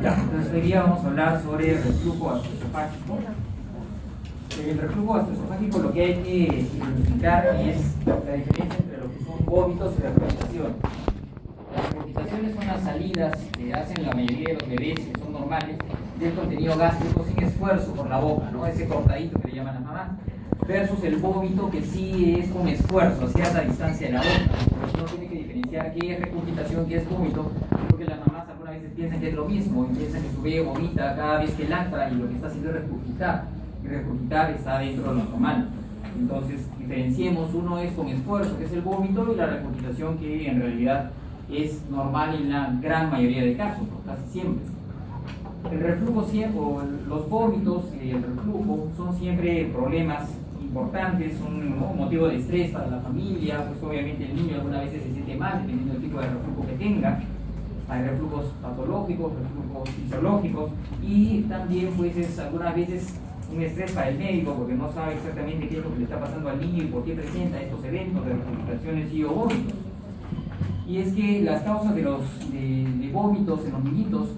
Ya, entonces hoy día vamos a hablar sobre el reflujo gastroesofágico. El reflujo gastroesofágico lo que hay que identificar es la diferencia entre lo que son vómitos y regurgitación. Las regurgitaciones son las salidas que hacen la mayoría de los bebés, que son normales, del contenido gástrico sin esfuerzo por la boca, ¿no? Ese cortadito que le llaman las mamás, versus el vómito que sí es con esfuerzo, a cierta distancia de la boca. Por eso uno tiene que diferenciar qué es regurgitación, qué es vómito, porque las mamás algunas veces piensan que es lo mismo y piensan que su bebé vomita cada vez que lacta y lo que está haciendo es regurgitar, y regurgitar está dentro de lo normal. Entonces diferenciemos, uno es con esfuerzo, que es el vómito, y la regurgitación, que en realidad es normal en la gran mayoría de casos, ¿no? Casi siempre. El reflujo, o los vómitos y el reflujo son siempre problemas importantes, son un motivo de estrés para la familia, pues obviamente el niño algunas veces se siente mal dependiendo del tipo de reflujo que tenga. Hay reflujos patológicos, reflujos fisiológicos, y también pues es algunas veces un estrés para el médico porque no sabe exactamente qué es lo que le está pasando al niño y por qué presenta estos eventos de regurgitaciones y o vómitos. Y es que las causas de vómitos en los niñitos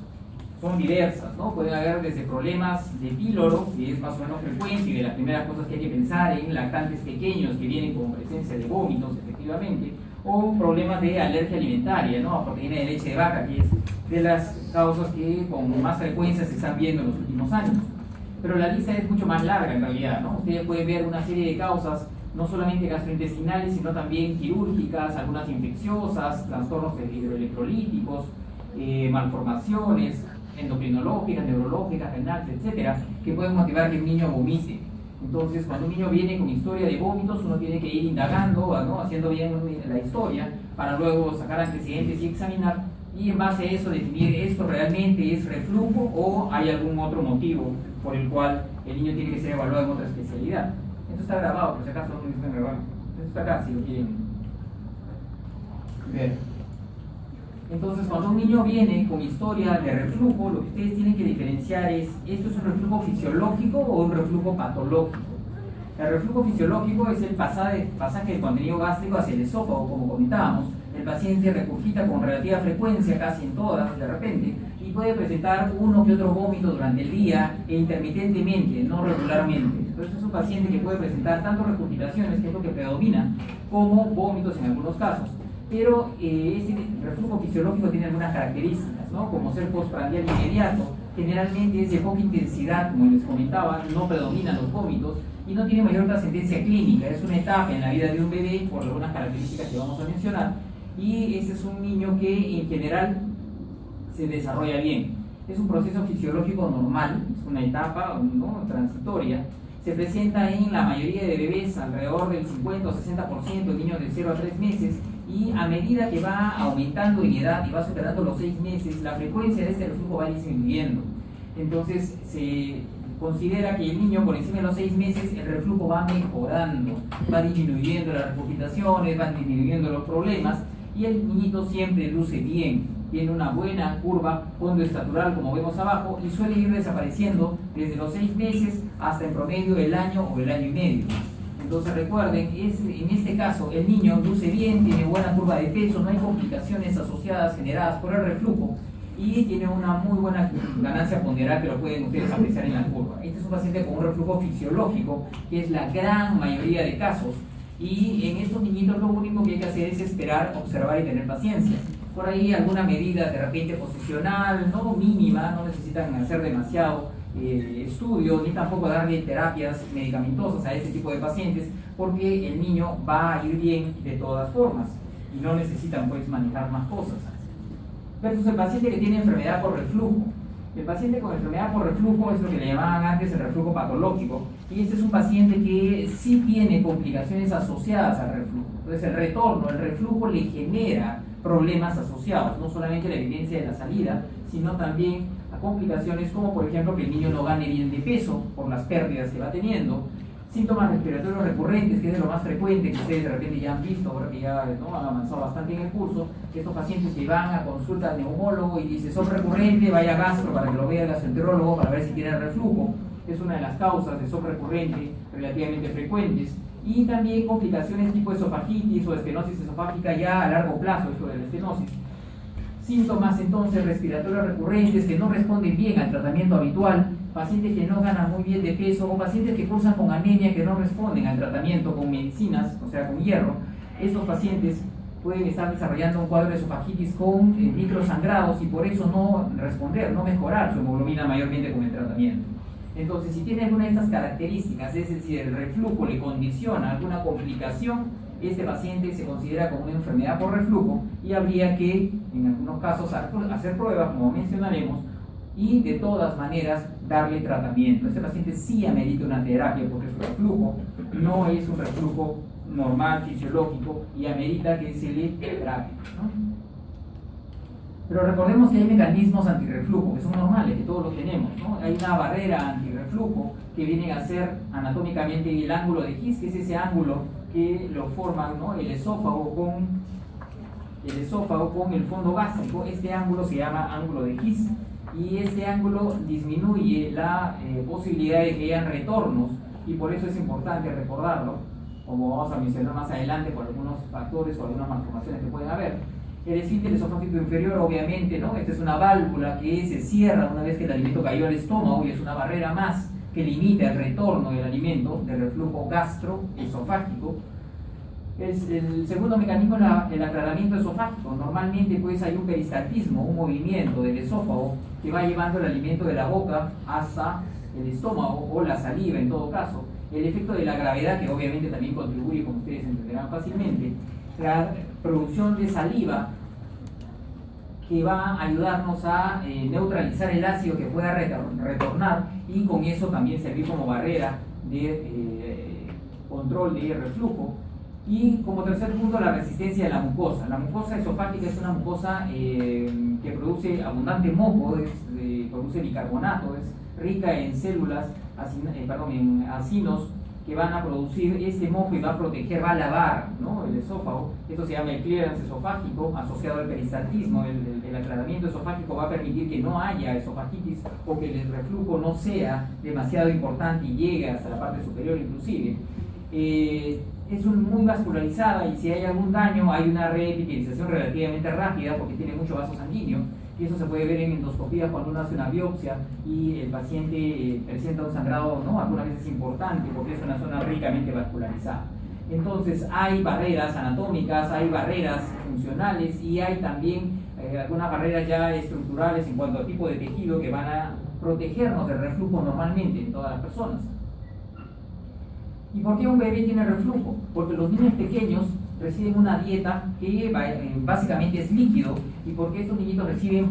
son diversas, ¿no? Puede haber desde problemas de píloro, que es más o menos frecuente y de las primeras cosas que hay que pensar en lactantes pequeños que vienen con presencia de vómitos, efectivamente, o problemas de alergia alimentaria, ¿no? A proteína de leche de vaca, que es de las causas que con más frecuencia se están viendo en los últimos años. Pero la lista es mucho más larga en realidad, ¿no? Ustedes pueden ver una serie de causas, no solamente gastrointestinales, sino también quirúrgicas, algunas infecciosas, trastornos hidroelectrolíticos, malformaciones endocrinológicas, neurológicas, renales, etcétera, que pueden motivar que un niño vomite. Entonces, cuando un niño viene con historia de vómitos, uno tiene que ir indagando, ¿no? Haciendo bien la historia, para luego sacar antecedentes y examinar, y en base a eso definir esto realmente es reflujo o hay algún otro motivo por el cual el niño tiene que ser evaluado en otra especialidad. Esto está grabado, por si acaso no necesitan grabar. Esto está acá, si lo quieren ver. Entonces, cuando un niño viene con historia de reflujo, lo que ustedes tienen que diferenciar es, ¿esto es un reflujo fisiológico o un reflujo patológico? El reflujo fisiológico es el pasaje del contenido gástrico hacia el esófago, como comentábamos. El paciente regurgita con relativa frecuencia, casi en todas, de repente, y puede presentar uno que otro vómito durante el día e intermitentemente, no regularmente. Entonces es un paciente que puede presentar tanto regurgitaciones, que es lo que predomina, como vómitos en algunos casos. Pero este reflujo fisiológico tiene algunas características, ¿no? Como ser postprandial inmediato, generalmente es de poca intensidad, como les comentaba, no predominan los vómitos y no tiene mayor trascendencia clínica. Es una etapa en la vida de un bebé por algunas características que vamos a mencionar, y este es un niño que en general se desarrolla bien. Es un proceso fisiológico normal, es una etapa, ¿no?, transitoria. Se presenta en la mayoría de bebés, alrededor del 50 o 60% de niños de 0 a 3 meses, y a medida que va aumentando en edad y va superando los 6 meses, la frecuencia de este reflujo va disminuyendo. Entonces se considera que el niño por encima de los 6 meses el reflujo va mejorando, va disminuyendo las regurgitaciones, van disminuyendo los problemas, y el niñito siempre luce bien, tiene una buena curva pondoestatural como vemos abajo, y suele ir desapareciendo desde los 6 meses hasta en promedio el año o el año y medio. Entonces recuerden, en este caso el niño luce bien, tiene buena curva de peso, no hay complicaciones asociadas generadas por el reflujo, y tiene una muy buena ganancia ponderal que lo pueden ustedes apreciar en la curva. Este es un paciente con un reflujo fisiológico, que es la gran mayoría de casos, y en estos niñitos lo único que hay que hacer es esperar, observar y tener paciencia. Por ahí alguna medida de repente posicional, no mínima, no necesitan hacer demasiado estudio, ni tampoco darle terapias medicamentosas a este tipo de pacientes, porque el niño va a ir bien de todas formas y no necesitan pues manejar más cosas. Versus el paciente que tiene enfermedad por reflujo. El paciente con enfermedad por reflujo es lo que le llamaban antes el reflujo patológico, y este es un paciente que sí tiene complicaciones asociadas al reflujo. Entonces el retorno, el reflujo le genera problemas asociados, no solamente la evidencia de la salida, sino también a complicaciones como por ejemplo que el niño no gane bien de peso por las pérdidas que va teniendo, síntomas respiratorios recurrentes, que es de lo más frecuente que ustedes de repente ya han visto, ahora que ya, ¿no?, han avanzado bastante en el curso, que estos pacientes que van a consulta al neumólogo y dice son recurrentes, vaya a gastro para que lo vea el gastroenterólogo para ver si tiene reflujo. Es una de las causas de SOP recurrente relativamente frecuentes, Y también complicaciones tipo esofagitis o estenosis esofágica ya a largo plazo, esto de la estenosis. Síntomas entonces respiratorios recurrentes que no responden bien al tratamiento habitual, pacientes que no ganan muy bien de peso o pacientes que cursan con anemia que no responden al tratamiento con medicinas, o sea, con hierro. Estos pacientes pueden estar desarrollando un cuadro de esofagitis con microsangrados y por eso no responder, no mejorar su hemoglobina mayormente con el tratamiento. Entonces, si tiene alguna de estas características, es decir, el reflujo le condiciona alguna complicación, este paciente se considera como una enfermedad por reflujo y habría que, en algunos casos, hacer pruebas, como mencionaremos, y de todas maneras darle tratamiento. Este paciente sí amerita una terapia porque su reflujo no es un reflujo normal, fisiológico, y amerita que se le terapie, ¿no? Pero recordemos que hay mecanismos antirreflujo que son normales, que todos los tenemos, ¿no? Hay una barrera antirreflujo que viene a ser anatómicamente el ángulo de His, que es ese ángulo que lo forman, ¿no?, el esófago con el fondo gástrico. Este ángulo se llama ángulo de His y este ángulo disminuye la posibilidad de que hayan retornos y por eso es importante recordarlo, como vamos a mencionar más adelante por algunos factores o algunas malformaciones que pueden haber. El esfínter esofágico inferior, obviamente, ¿no? Esta es una válvula que se cierra una vez que el alimento cayó al estómago y es una barrera más que limita el retorno del alimento, del reflujo gastroesofágico. El segundo mecanismo es el aclaramiento esofágico. Normalmente pues hay un peristaltismo, un movimiento del esófago que va llevando el alimento de la boca hasta el estómago o la saliva en todo caso. El efecto de la gravedad, que obviamente también contribuye, como ustedes entenderán fácilmente, la producción de saliva que va a ayudarnos a neutralizar el ácido que pueda retornar y con eso también servir como barrera de control de reflujo. Y como tercer punto, la resistencia de la mucosa. La mucosa esofágica es una mucosa que produce abundante moco, produce bicarbonato, es rica en células, en acinos que van a producir este moco y va a proteger, va a lavar, ¿no?, el esófago. Esto se llama el clearance esofágico asociado al peristaltismo. El aclaramiento esofágico va a permitir que no haya esofagitis o que el reflujo no sea demasiado importante y llegue hasta la parte superior inclusive. Es muy vascularizada y si hay algún daño hay una reepitelización relativamente rápida porque tiene mucho vaso sanguíneo. Y eso se puede ver en endoscopía cuando uno hace una biopsia y el paciente presenta un sangrado, ¿no?, algunas veces importante porque es una zona ricamente vascularizada. Entonces hay barreras anatómicas, hay barreras funcionales y hay también algunas barreras ya estructurales en cuanto al tipo de tejido que van a protegernos del reflujo normalmente en todas las personas. ¿Y por qué un bebé tiene reflujo? Porque los niños pequeños reciben una dieta que básicamente es líquido y porque estos niñitos reciben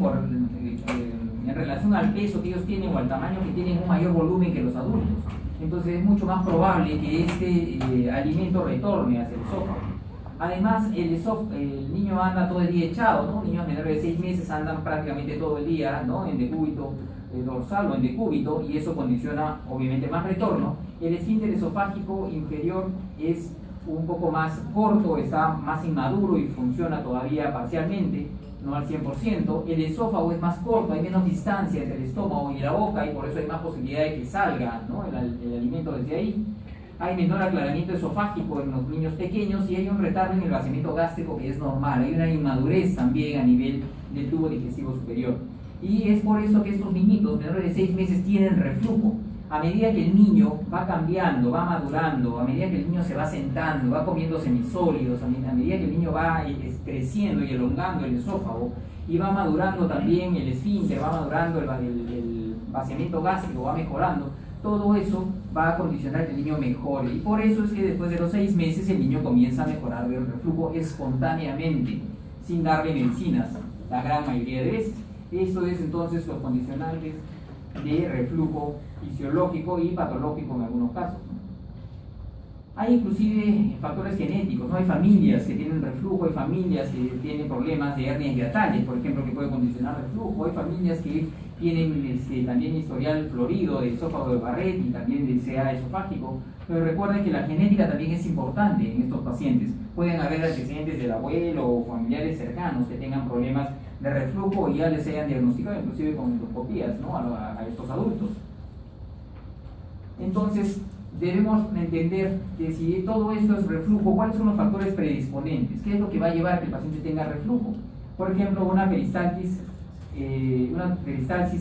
en relación al peso que ellos tienen o al tamaño que tienen un mayor volumen que los adultos. Entonces es mucho más probable que este alimento retorne hacia el esófago. Además, el niño anda todo el día echado, ¿no? Niños menores de 6 meses andan prácticamente todo el día, ¿no?, en decúbito dorsal o en decúbito y eso condiciona obviamente más retorno. El esfínter esofágico inferior es un poco más corto, está más inmaduro y funciona todavía parcialmente, no al 100%. El esófago es más corto, hay menos distancia entre el estómago y la boca y por eso hay más posibilidad de que salga, ¿no?, el alimento desde ahí. Hay menor aclaramiento esofágico en los niños pequeños y hay un retardo en el vaciamiento gástrico que es normal. Hay una inmadurez también a nivel del tubo digestivo superior. Y es por eso que estos niñitos menores de 6 meses tienen reflujo. A medida que el niño va cambiando, va madurando, a medida que el niño se va sentando, va comiendo semisólidos, a medida que el niño va creciendo y elongando el esófago y va madurando también el esfínter, va madurando el vaciamiento gástrico, va mejorando, todo eso va a condicionar que el niño mejore. Y por eso es que después de los 6 meses el niño comienza a mejorar del reflujo espontáneamente, sin darle medicinas, la gran mayoría de veces. Esto es entonces los condicionantes de reflujo fisiológico y patológico en algunos casos. Hay inclusive factores genéticos, ¿no? Hay familias que tienen reflujo, hay familias que tienen problemas de hernias hiatales, por ejemplo, que puede condicionar reflujo, hay familias que tienen también historial florido de esófago de Barrett y también de CA esofágico, pero recuerden que la genética también es importante en estos pacientes. Pueden haber antecedentes del abuelo o familiares cercanos que tengan problemas de reflujo y ya les hayan diagnosticado inclusive con endoscopías, ¿no?, a estos adultos. Entonces, debemos entender que si todo esto es reflujo, ¿cuáles son los factores predisponentes? ¿Qué es lo que va a llevar a que el paciente tenga reflujo? Por ejemplo, una peristalsis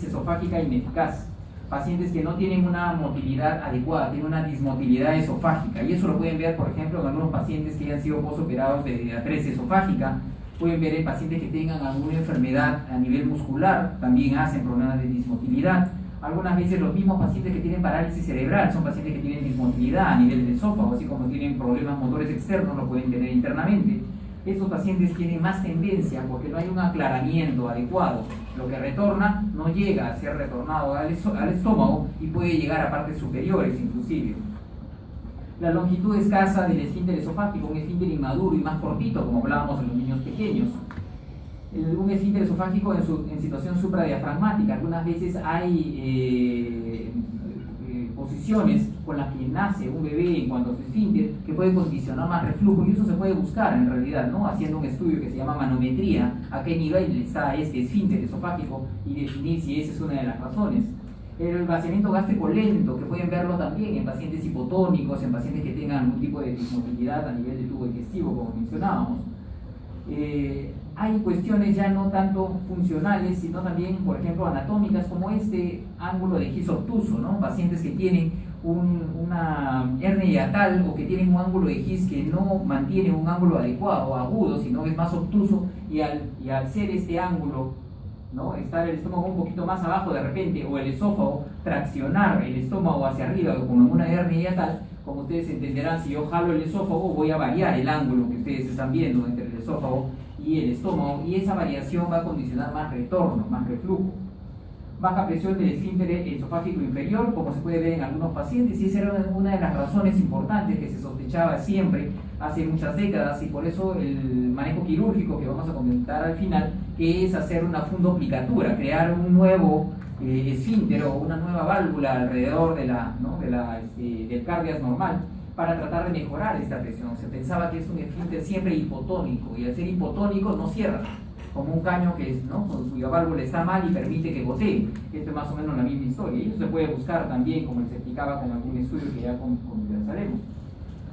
esofágica ineficaz. Pacientes que no tienen una motilidad adecuada, tienen una dismotilidad esofágica. Y eso lo pueden ver, por ejemplo, en algunos pacientes que han sido posoperados de atresia esofágica. Pueden ver en pacientes que tengan alguna enfermedad a nivel muscular, también hacen problemas de dismotilidad. Algunas veces los mismos pacientes que tienen parálisis cerebral son pacientes que tienen dismotilidad a nivel del esófago, así como tienen problemas motores externos, lo pueden tener internamente. Estos pacientes tienen más tendencia porque no hay un aclaramiento adecuado. Lo que retorna no llega a ser retornado al estómago y puede llegar a partes superiores inclusive. La longitud escasa del esfínter esofágico, un esfínter inmaduro y más cortito, como hablábamos en los niños pequeños. Un esfínter esofágico en situación supradiafragmática. Algunas veces hay posiciones con las que nace un bebé en cuanto a su esfínter que puede condicionar más reflujo, y eso se puede buscar en realidad, ¿no? Haciendo un estudio que se llama manometría, a qué nivel está este esfínter esofágico y definir si esa es una de las razones. El vaciamiento gástrico lento, que pueden verlo también en pacientes hipotónicos, en pacientes que tengan algún tipo de dismotilidad a nivel del tubo digestivo, como mencionábamos. Hay cuestiones ya no tanto funcionales, sino también, por ejemplo, anatómicas, como este ángulo de His obtuso, ¿no? Pacientes que tienen una hernia hiatal o que tienen un ángulo de His que no mantiene un ángulo adecuado, agudo, sino que es más obtuso, y al ser este ángulo, ¿no? Estar el estómago un poquito más abajo de repente, o el esófago, traccionar el estómago hacia arriba, como en una hernia hiatal, como ustedes entenderán, si yo jalo el esófago, voy a variar el ángulo que ustedes están viendo entre el esófago y el estómago, y esa variación va a condicionar más retorno, más reflujo. Baja presión del esfínter esofágico inferior, como se puede ver en algunos pacientes, y esa era una de las razones importantes que se sospechaba siempre hace muchas décadas, y por eso el manejo quirúrgico que vamos a comentar al final, que es hacer una fundoplicatura, crear un nuevo esfínter o una nueva válvula alrededor del cardias normal, para tratar de mejorar esta presión. Se pensaba que es un esfínter siempre hipotónico, y al ser hipotónico no cierra, como un caño que es, ¿no?, cuya válvula está mal y permite que gotee. Esto es más o menos la misma historia, y eso se puede buscar también, como les explicaba, con algún estudio que ya conversaremos.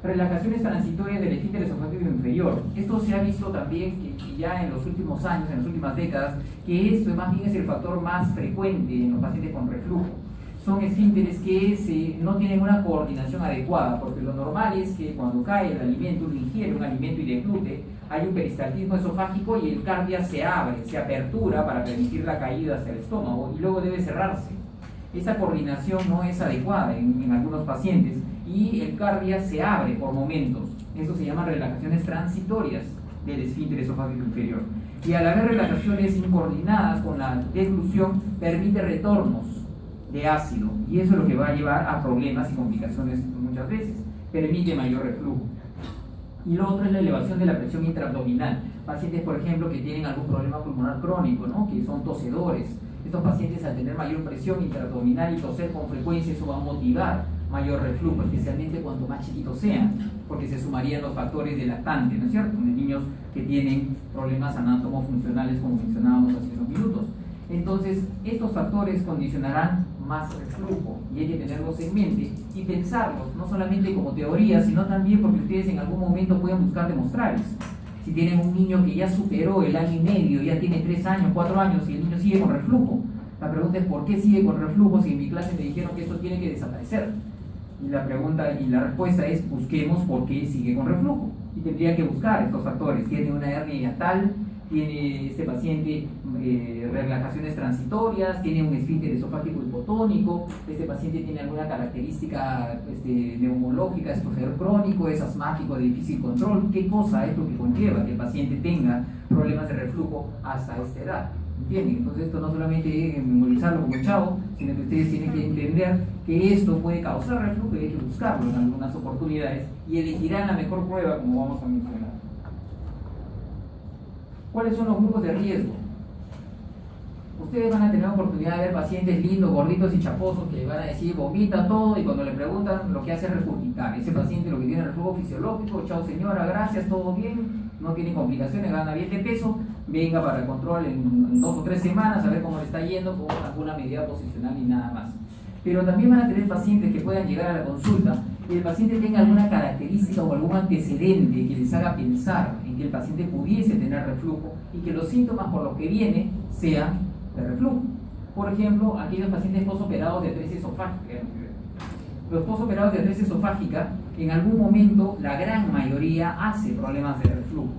Relajaciones transitorias del esfínter esofágico inferior. Esto se ha visto también que ya en los últimos años, en las últimas décadas, que esto más bien es el factor más frecuente en los pacientes con reflujo. Son esfínteres que no tienen una coordinación adecuada, porque lo normal es que cuando cae el alimento, uno ingiere un alimento y deglute, hay un peristaltismo esofágico y el cardia se abre, se apertura para permitir la caída hacia el estómago, y luego debe cerrarse. Esa coordinación no es adecuada en algunos pacientes, y el cardia se abre por momentos. Eso se llama relajaciones transitorias del esfínter esofágico inferior. Y al haber relajaciones incoordinadas con la deglución, permite retornos de ácido, y eso es lo que va a llevar a problemas y complicaciones muchas veces. Permite mayor reflujo. Y lo otro es la elevación de la presión intraabdominal. Pacientes, por ejemplo, que tienen algún problema pulmonar crónico, ¿no?, que son tosedores. Estos pacientes, al tener mayor presión intraabdominal y toser con frecuencia, eso va a motivar mayor reflujo, especialmente cuanto más chiquitos sean, porque se sumarían los factores de lactante, ¿no es cierto?, en niños que tienen problemas anatómo-funcionales, como mencionábamos hace unos minutos. Entonces, estos factores condicionarán más reflujo, y hay que tenerlos en mente y pensarlos, no solamente como teoría, sino también porque ustedes en algún momento pueden buscar demostrarlos. Si tienen un niño que ya superó el año y medio, ya tiene 3 años, 4 años, y el niño sigue con reflujo, la pregunta es: ¿por qué sigue con reflujo si en mi clase me dijeron que esto tiene que desaparecer? Y la respuesta es: busquemos por qué sigue con reflujo, y tendría que buscar estos factores. Tiene una hernia hiatal, tiene este paciente relajaciones transitorias, tiene un esfínter esofágico hipotónico, este paciente tiene alguna característica neumológica, estorcedor crónico, es asmático de difícil control. ¿Qué cosa es lo que conlleva que el paciente tenga problemas de reflujo hasta esta edad? ¿Entienden? Entonces, esto no solamente es memorizarlo como chavo, sino que ustedes tienen que entender que esto puede causar reflujo y hay que buscarlo en algunas oportunidades, y elegirán la mejor prueba, como vamos a mencionar. ¿Cuáles son los grupos de riesgo? Ustedes van a tener oportunidad de ver pacientes lindos, gorditos y chaposos que van a decir vomita todo, y cuando le preguntan, lo que hace es regurgitar. Ese paciente lo que tiene es reflujo fisiológico. Chao señora, gracias, todo bien, no tiene complicaciones, gana bien de peso, venga para el control en 2 o 3 semanas a ver cómo le está yendo con alguna medida posicional y nada más. Pero también van a tener pacientes que puedan llegar a la consulta y el paciente tenga alguna característica o algún antecedente que les haga pensar en que el paciente pudiese tener reflujo y que los síntomas por los que viene sean de reflujo. Por ejemplo, aquellos pacientes posoperados de atresia esofágica. Los posoperados de atresia esofágica, en algún momento, la gran mayoría hace problemas de reflujo.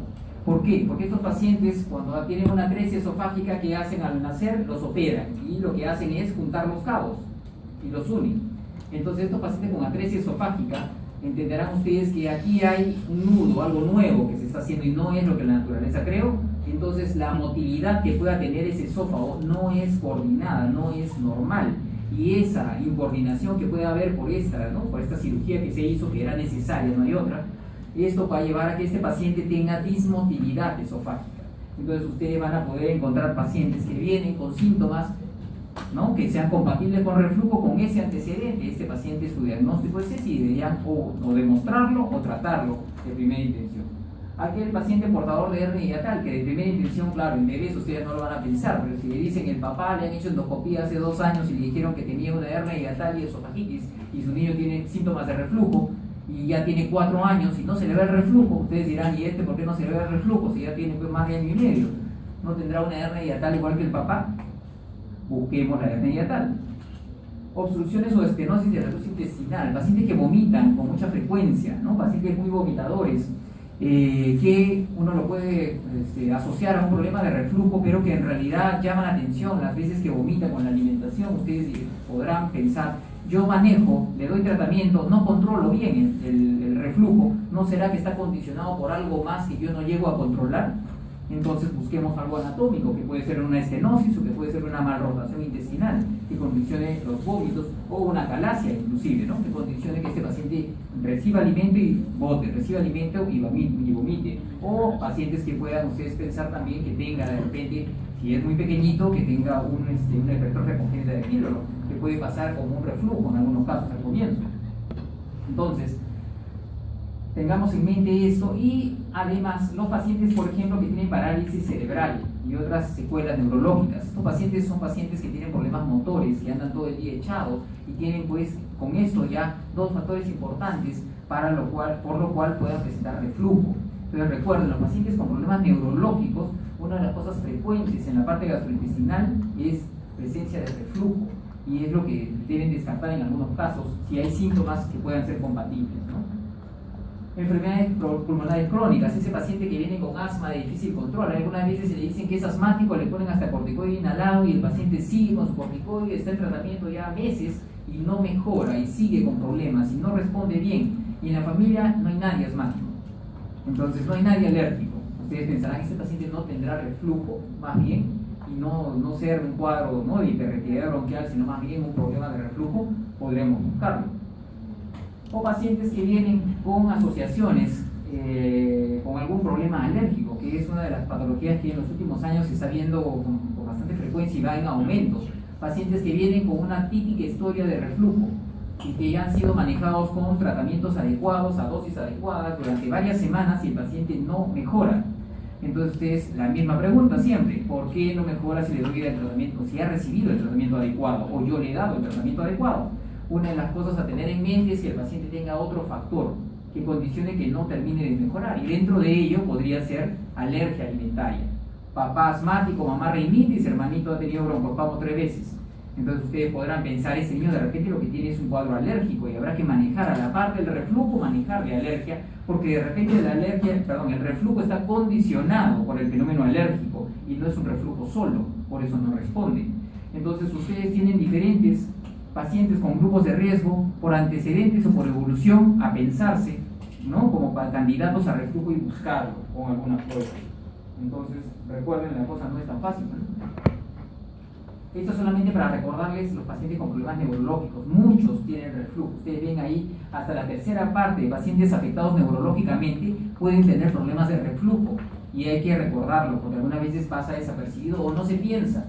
¿Por qué? Porque estos pacientes, cuando tienen una atresia esofágica, ¿qué hacen al nacer? Los operan y lo que hacen es juntar los cabos y los unen. Entonces, estos pacientes con atresia esofágica, entenderán ustedes que aquí hay un nudo, algo nuevo que se está haciendo y no es lo que la naturaleza creó. Entonces, la motilidad que pueda tener ese esófago no es coordinada, no es normal. Y esa incoordinación que puede haber por esta cirugía que se hizo, que era necesaria, no hay otra, esto va a llevar a que este paciente tenga dismotilidad esofágica. Entonces ustedes van a poder encontrar pacientes que vienen con síntomas, ¿no?, que sean compatibles con reflujo con ese antecedente. Este paciente, su diagnóstico es ese y deberían o demostrarlo o tratarlo de primera intención. Aquel paciente portador de hernia hiatal, que de primera intención, claro, en bebés ustedes no lo van a pensar, pero si le dicen el papá le han hecho endoscopía hace 2 años y le dijeron que tenía una hernia hiatal y esofagitis y su niño tiene síntomas de reflujo y ya tiene 4 años y no se le ve el reflujo, ustedes dirán, ¿y este por qué no se le ve el reflujo si ya tiene más de año y medio? ¿No tendrá una hernia hiatal igual que el papá? Busquemos la hernia hiatal. Obstrucciones o estenosis de reflujo intestinal, pacientes que vomitan con mucha frecuencia, ¿no?, pacientes muy vomitadores, que uno lo puede asociar a un problema de reflujo, pero que en realidad llaman la atención las veces que vomitan con la alimentación. Ustedes podrán pensar, yo manejo, le doy tratamiento, no controlo bien el reflujo, ¿no será que está condicionado por algo más que yo no llego a controlar? Entonces busquemos algo anatómico, que puede ser una estenosis o que puede ser una malrotación intestinal, que condicione los vómitos, o una calasia inclusive, ¿no?, que condicione que este paciente reciba alimento y bote, reciba alimento y vomite. O pacientes que puedan ustedes pensar también que tenga de repente, si es muy pequeñito, que tenga una hipertrofia congénita de píloro, que puede pasar como un reflujo en algunos casos al comienzo. Entonces, tengamos en mente esto. Y además los pacientes, por ejemplo, que tienen parálisis cerebral y otras secuelas neurológicas. Estos pacientes son pacientes que tienen problemas motores, que andan todo el día echados y tienen pues con esto ya 2 factores importantes por lo cual puedan presentar reflujo. Entonces recuerden, los pacientes con problemas neurológicos, una de las cosas frecuentes en la parte gastrointestinal es presencia de reflujo y es lo que deben descartar en algunos casos si hay síntomas que puedan ser compatibles, ¿no? Enfermedades pulmonares crónicas, ese paciente que viene con asma de difícil control, algunas veces se le dicen que es asmático, le ponen hasta corticoide inhalado y el paciente sigue con su corticoide, está en tratamiento ya meses y no mejora y sigue con problemas y no responde bien, y en la familia no hay nadie asmático, entonces no hay nadie alérgico. Ustedes pensarán que este paciente no tendrá reflujo, más bien, y no ser un cuadro, ¿no?, de hiperreactividad bronquial, sino más bien un problema de reflujo, podremos buscarlo. O pacientes que vienen con asociaciones con algún problema alérgico, que es una de las patologías que en los últimos años se está viendo con bastante frecuencia y va en aumento. Pacientes que vienen con una típica historia de reflujo y que ya han sido manejados con tratamientos adecuados, a dosis adecuadas, durante varias semanas y el paciente no mejora. Entonces es la misma pregunta siempre, ¿por qué no mejora si le doy el tratamiento, si ha recibido el tratamiento adecuado o yo le he dado el tratamiento adecuado? Una de las cosas a tener en mente es que el paciente tenga otro factor que condicione que no termine de mejorar, y dentro de ello podría ser alergia alimentaria. Papá asmático, mamá rinitis, hermanito ha tenido broncoespasmo 3 veces. Entonces ustedes podrán pensar, ese niño de repente lo que tiene es un cuadro alérgico y habrá que manejar a la parte del reflujo, manejarle alergia, porque de repente el reflujo está condicionado por el fenómeno alérgico y no es un reflujo solo, por eso no responde. Entonces ustedes tienen diferentes pacientes con grupos de riesgo por antecedentes o por evolución a pensarse, ¿no?, como candidatos a reflujo y buscarlo con alguna prueba. Entonces recuerden, la cosa no es tan fácil, ¿no? Esto solamente para recordarles los pacientes con problemas neurológicos. Muchos tienen reflujo. Ustedes ven ahí, hasta la tercera parte de pacientes afectados neurológicamente pueden tener problemas de reflujo. Y hay que recordarlo, porque algunas veces pasa desapercibido o no se piensa.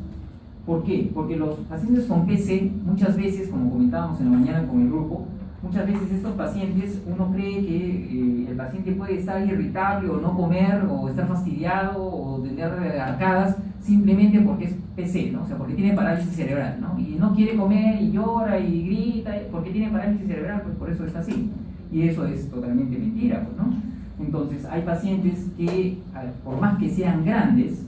¿Por qué? Porque los pacientes con PC, muchas veces, como comentábamos en la mañana con el grupo, Muchas veces estos pacientes, uno cree que el paciente puede estar irritable o no comer o estar fastidiado o tener arcadas simplemente porque es PC, ¿no? O sea, porque tiene parálisis cerebral, ¿no? Y no quiere comer y llora y grita porque tiene parálisis cerebral, pues por eso está así. Y eso es totalmente mentira, pues, ¿no? Entonces, hay pacientes que, por más que sean grandes,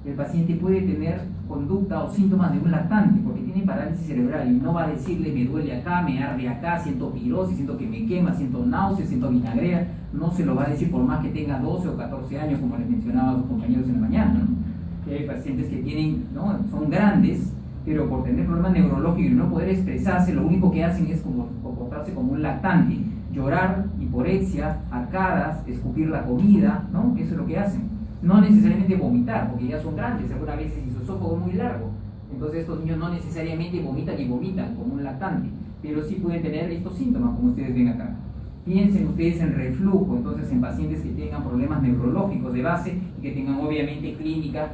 el paciente puede tener conducta o síntomas de un lactante porque tiene parálisis cerebral y no va a decirle me duele acá, me arde acá, siento pirosis, siento que me quema, siento náuseas, siento vinagrea. No se lo va a decir por más que tenga 12 o 14 años, como les mencionaba a sus compañeros en la mañana, ¿no? Que hay pacientes que tienen, ¿no? Son grandes, pero por tener problemas neurológicos y no poder expresarse, lo único que hacen es como comportarse como un lactante, llorar, hiporexia, arcadas, escupir la comida, ¿no? Eso es lo que hacen. No necesariamente vomitar, porque ya son grandes, algunas veces y su esófago es muy largo. Entonces estos niños no necesariamente vomitan como un lactante, pero sí pueden tener estos síntomas, como ustedes ven acá. Piensen ustedes en reflujo, entonces en pacientes que tengan problemas neurológicos de base y que tengan obviamente clínica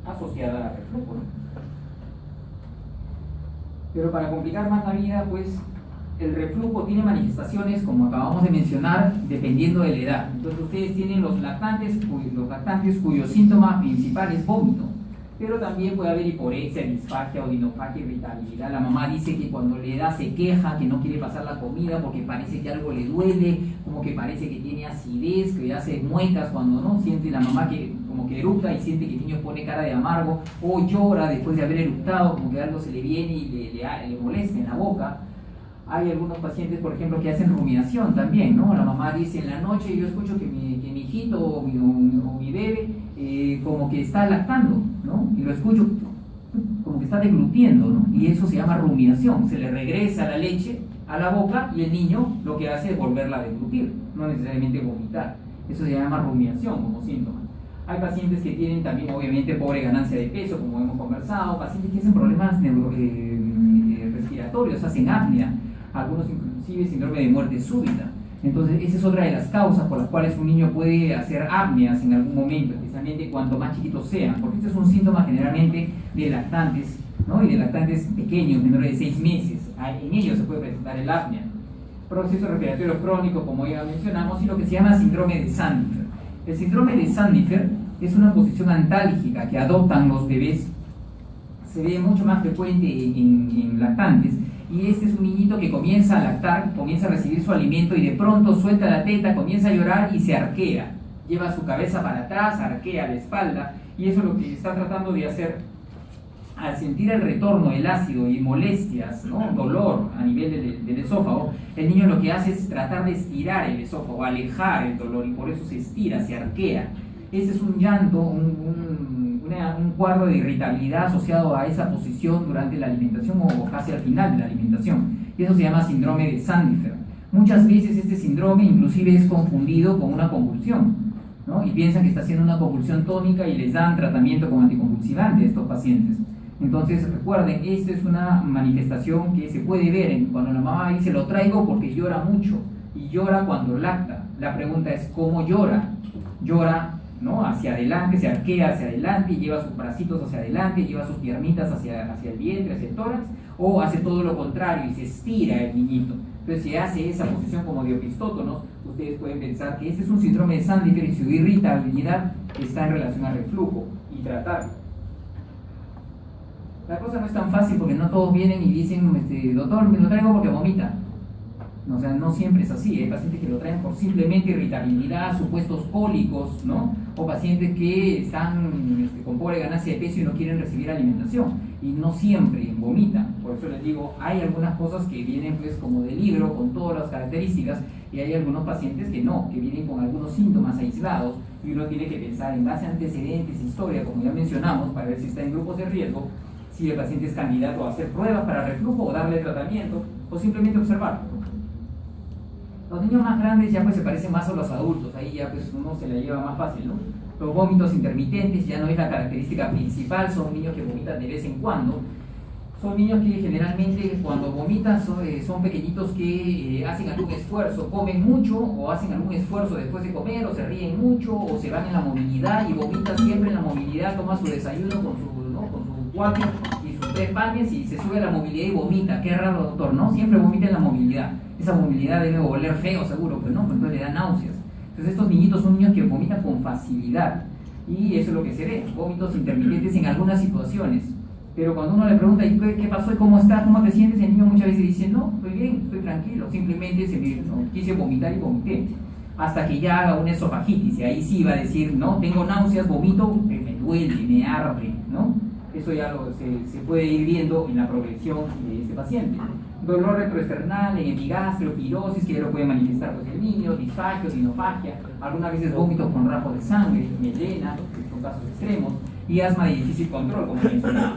asociada al reflujo, ¿no? Pero para complicar más la vida, pues el reflujo tiene manifestaciones, como acabamos de mencionar, dependiendo de la edad. Entonces ustedes tienen los lactantes cuyo síntoma principal es vómito, pero también puede haber hiporexia, disfagia, odinofagia, irritabilidad. La mamá dice que cuando le da se queja, que no quiere pasar la comida porque parece que algo le duele, como que parece que tiene acidez, que hace muecas cuando no, siente la mamá que como que eructa y siente que el niño pone cara de amargo, o llora después de haber eructado, como que algo se le viene y le molesta en la boca. Hay algunos pacientes, por ejemplo, que hacen rumiación también, ¿no? La mamá dice en la noche, yo escucho que mi hijito o mi bebé como que está lactando, ¿no? Y lo escucho como que está deglutiendo, ¿no? Y eso se llama rumiación, se le regresa la leche a la boca y el niño lo que hace es volverla a deglutir, no necesariamente vomitar. Eso se llama rumiación como síntoma. Hay pacientes que tienen también, obviamente, pobre ganancia de peso, como hemos conversado, pacientes que hacen problemas respiratorios, hacen apnea, algunos inclusive síndrome de muerte súbita. Entonces esa es otra de las causas por las cuales un niño puede hacer apneas en algún momento, especialmente cuanto más chiquitos sean, porque este es un síntoma generalmente de lactantes, ¿no? Y de lactantes pequeños, menores de 6 meses. En ellos se puede presentar el apnea. Proceso respiratorio crónico, como ya mencionamos, y lo que se llama síndrome de Sandifer. El síndrome de Sandifer es una posición antálgica que adoptan los bebés. Se ve mucho más frecuente en lactantes, y este es un niñito que comienza a lactar, comienza a recibir su alimento y de pronto suelta la teta, comienza a llorar y se arquea, lleva su cabeza para atrás, arquea la espalda, y eso es lo que está tratando de hacer. Al sentir el retorno del ácido y molestias, ¿no? Dolor a nivel del esófago, el niño lo que hace es tratar de estirar el esófago, alejar el dolor, y por eso se estira, se arquea. Ese es un llanto, un cuadro de irritabilidad asociado a esa posición durante la alimentación o casi al final de la alimentación. Y eso se llama síndrome de Sandifer. Muchas veces este síndrome inclusive es confundido con una convulsión, ¿no? Y piensan que está haciendo una convulsión tónica y les dan tratamiento con anticonvulsivante a estos pacientes. Entonces recuerden, esta es una manifestación que se puede ver cuando la mamá dice lo traigo porque llora mucho y llora cuando lacta. La pregunta es ¿cómo llora? Llora, ¿no? Hacia adelante, se arquea hacia adelante, lleva sus bracitos hacia adelante, lleva sus piernitas hacia el vientre, hacia el tórax, o hace todo lo contrario y se estira el niñito. Entonces si hace esa posición como de opistótonos, ustedes pueden pensar que este es un síndrome de Sandifer y su irritabilidad está en relación al reflujo y tratarlo. La cosa no es tan fácil porque no todos vienen y dicen, doctor, me lo traigo porque vomita. O sea, no siempre es así. Hay pacientes que lo traen por simplemente irritabilidad, supuestos cólicos, ¿no? O pacientes que están con pobre ganancia de peso y no quieren recibir alimentación. Y no siempre vomitan. Por eso les digo, hay algunas cosas que vienen pues como de libro, con todas las características, y hay algunos pacientes que no, que vienen con algunos síntomas aislados, y uno tiene que pensar en base a antecedentes, historia, como ya mencionamos, para ver si está en grupos de riesgo, si el paciente es candidato a hacer pruebas para reflujo o darle tratamiento, o simplemente observarlo. Los niños más grandes ya pues se parecen más a los adultos, ahí ya pues uno se la lleva más fácil, ¿no? Los vómitos intermitentes ya no es la característica principal, son niños que vomitan de vez en cuando. Son niños que generalmente cuando vomitan son pequeñitos que hacen algún esfuerzo, comen mucho o hacen algún esfuerzo después de comer, o se ríen mucho, o se van en la movilidad y vomitan siempre en la movilidad, toma su desayuno con su water y sus 3 panes y se sube a la movilidad y vomita. Qué raro, doctor, ¿no? Siempre vomita en la movilidad. esa movilidad debe oler feo seguro, pero no, pues entonces le da náuseas. Entonces estos niñitos son niños que vomitan con facilidad, y eso es lo que se ve, vómitos intermitentes en algunas situaciones. Pero cuando uno le pregunta, ¿y qué pasó? ¿Cómo estás? ¿Cómo te sientes? El niño muchas veces dice, no, estoy bien, estoy tranquilo, simplemente quise vomitar y vomité. Hasta que ya haga una esofagitis, y ahí sí va a decir, no, tengo náuseas, vomito, me duele, me arde, ¿no? Eso ya se puede ir viendo en la progresión de este paciente. Dolor retroesternal, en epigastrio, pirosis, que ya lo puede manifestar pues, el niño, disfagia, dinofagia, algunas veces vómitos con rasgos de sangre, melena, que son casos extremos, y asma de difícil control, como mencionaba.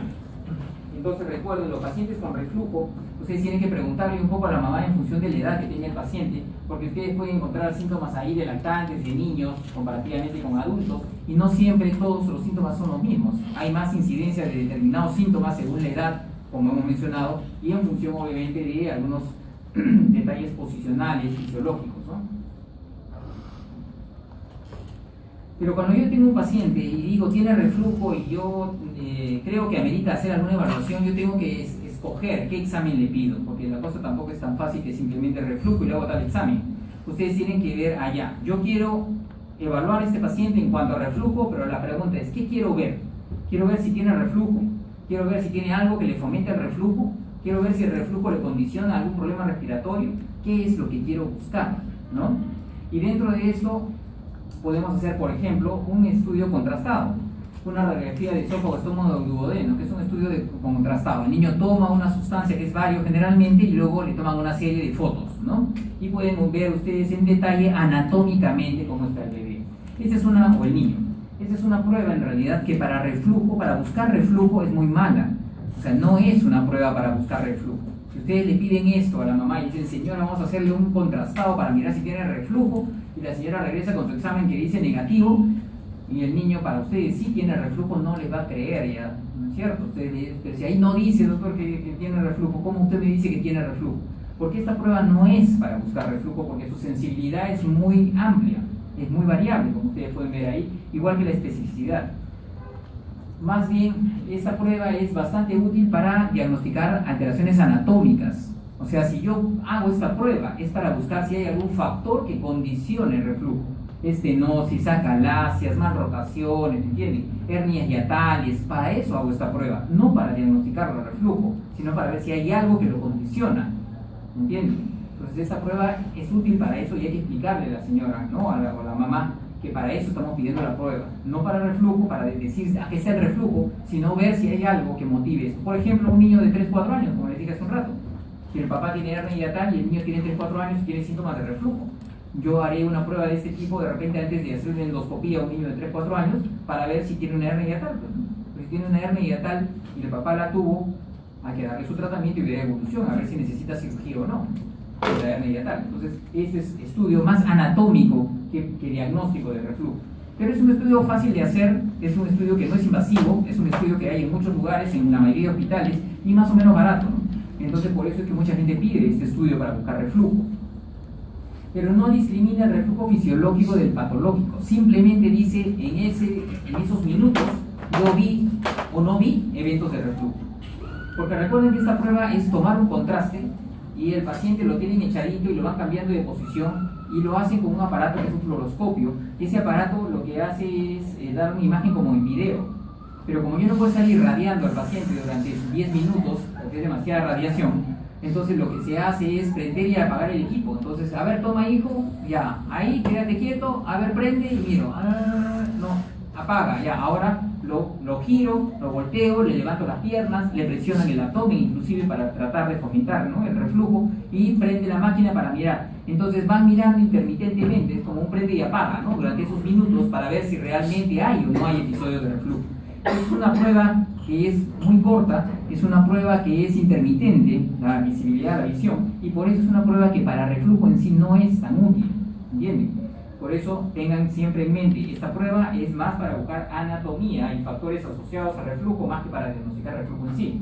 Entonces recuerden, los pacientes con reflujo, ustedes tienen que preguntarle un poco a la mamá en función de la edad que tenga el paciente, porque ustedes pueden encontrar síntomas ahí de lactantes, de niños, comparativamente con adultos, y no siempre todos los síntomas son los mismos. Hay más incidencia de determinados síntomas según la edad, como hemos mencionado, y en función obviamente de algunos detalles posicionales, fisiológicos, ¿no? Pero cuando yo tengo un paciente y digo tiene reflujo y yo creo que amerita hacer alguna evaluación, yo tengo que escoger qué examen le pido, porque la cosa tampoco es tan fácil que simplemente reflujo y le hago tal examen. Ustedes tienen que ver allá. Yo quiero evaluar a este paciente en cuanto a reflujo, pero la pregunta es, ¿qué quiero ver? Quiero ver si tiene reflujo, quiero ver si tiene algo que le fomente el reflujo, quiero ver si el reflujo le condiciona algún problema respiratorio, qué es lo que quiero buscar, ¿no? Y dentro de eso podemos hacer, por ejemplo, un estudio contrastado, una radiografía de esófago, estómago, duodeno, que es un estudio contrastado. El niño toma una sustancia que es bario generalmente y luego le toman una serie de fotos, ¿no? Y pueden ver ustedes en detalle anatómicamente cómo está el bebé. O el niño. Esta es una prueba en realidad que para reflujo, para buscar reflujo es muy mala. O sea, no es una prueba para buscar reflujo. Si ustedes le piden esto a la mamá y dicen, señora, vamos a hacerle un contrastado para mirar si tiene reflujo, y la señora regresa con su examen que dice negativo, y el niño para ustedes sí tiene reflujo, no les va a creer ya, ¿no es cierto? Pero si ahí no dice, doctor, que tiene reflujo, ¿cómo usted me dice que tiene reflujo? Porque esta prueba no es para buscar reflujo, porque su sensibilidad es muy amplia, es muy variable, como ustedes pueden ver ahí, igual que la especificidad. Más bien, esta prueba es bastante útil para diagnosticar alteraciones anatómicas. O sea, si yo hago esta prueba, es para buscar si hay algún factor que condicione el reflujo. Estenosis, acalacias, malrotaciones, ¿entienden? Hernias hiatales, para eso hago esta prueba. No para diagnosticar el reflujo, sino para ver si hay algo que lo condiciona, ¿entienden? Entonces esta prueba es útil para eso y hay que explicarle a la señora, ¿no? O a la mamá, que para eso estamos pidiendo la prueba, no para el reflujo, para decir a qué sea el reflujo, sino ver si hay algo que motive eso. Por ejemplo, un niño de 3-4 años, como les dije hace un rato, si el papá tiene hernia hiatal y el niño tiene 3-4 años y tiene síntomas de reflujo, yo haré una prueba de este tipo de repente antes de hacer una endoscopía a un niño de 3-4 años para ver si tiene una hernia hiatal. Pues si tiene una hernia hiatal y el papá la tuvo, hay que darle su tratamiento y ver evolución, a ver si necesita cirugía o no, de la hernia hiatal. Entonces, este es estudio más anatómico que diagnóstico de reflujo. Pero es un estudio fácil de hacer, es un estudio que no es invasivo, es un estudio que hay en muchos lugares, en la mayoría de hospitales, y más o menos barato, ¿no? Entonces, por eso es que mucha gente pide este estudio para buscar reflujo. Pero no discrimina el reflujo fisiológico del patológico, simplemente dice en esos minutos yo vi o no vi eventos de reflujo. Porque recuerden que esta prueba es tomar un contraste y el paciente lo tienen echadito y lo van cambiando de posición y lo hacen con un aparato que es un fluoroscopio. Ese aparato lo que hace es dar una imagen como en video, pero como yo no puedo estar irradiando al paciente durante 10 minutos porque es demasiada radiación, entonces lo que se hace es prender y apagar el equipo. Entonces, a ver, toma hijo, ya, ahí, quédate quieto, a ver, prende y miro, no, apaga, ya, ahora lo giro, lo volteo, le levanto las piernas, le presiono en el abdomen inclusive para tratar de fomentar, ¿no?, el reflujo, y prende la máquina para mirar. Entonces van mirando intermitentemente, es como un prende y apaga, ¿no?, durante esos minutos para ver si realmente hay o no hay episodios de reflujo. Es una prueba que es muy corta, es una prueba que es intermitente, la visibilidad, la visión, y por eso es una prueba que para reflujo en sí no es tan útil, ¿entienden? Por eso tengan siempre en mente, esta prueba es más para buscar anatomía y factores asociados al reflujo más que para diagnosticar reflujo en sí.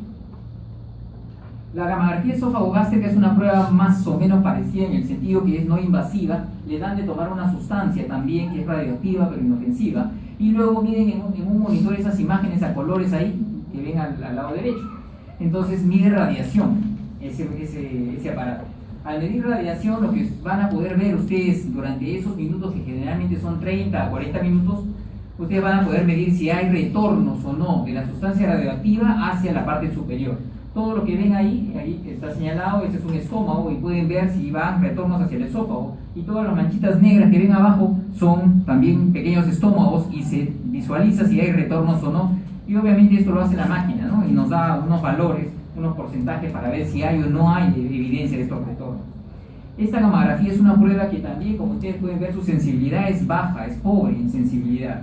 La gamografía esófago-gástrica es una prueba más o menos parecida en el sentido que es no invasiva, le dan de tomar una sustancia también que es radioactiva pero inofensiva, y luego miden en un monitor esas imágenes a colores ahí que ven al lado derecho. Entonces mide radiación ese aparato. Al medir radiación, lo que van a poder ver ustedes durante esos minutos, que generalmente son 30 a 40 minutos, ustedes van a poder medir si hay retornos o no de la sustancia radioactiva hacia la parte superior. Todo lo que ven ahí está señalado, ese es un estómago y pueden ver si van retornos hacia el esófago. Y todas las manchitas negras que ven abajo son también pequeños estómagos y se visualiza si hay retornos o no. Y obviamente esto lo hace la máquina, ¿no? Y nos da unos valores, unos porcentajes para ver si hay o no hay evidencia de estos retornos. Esta gamografía es una prueba que también, como ustedes pueden ver, su sensibilidad es baja, es pobre en sensibilidad,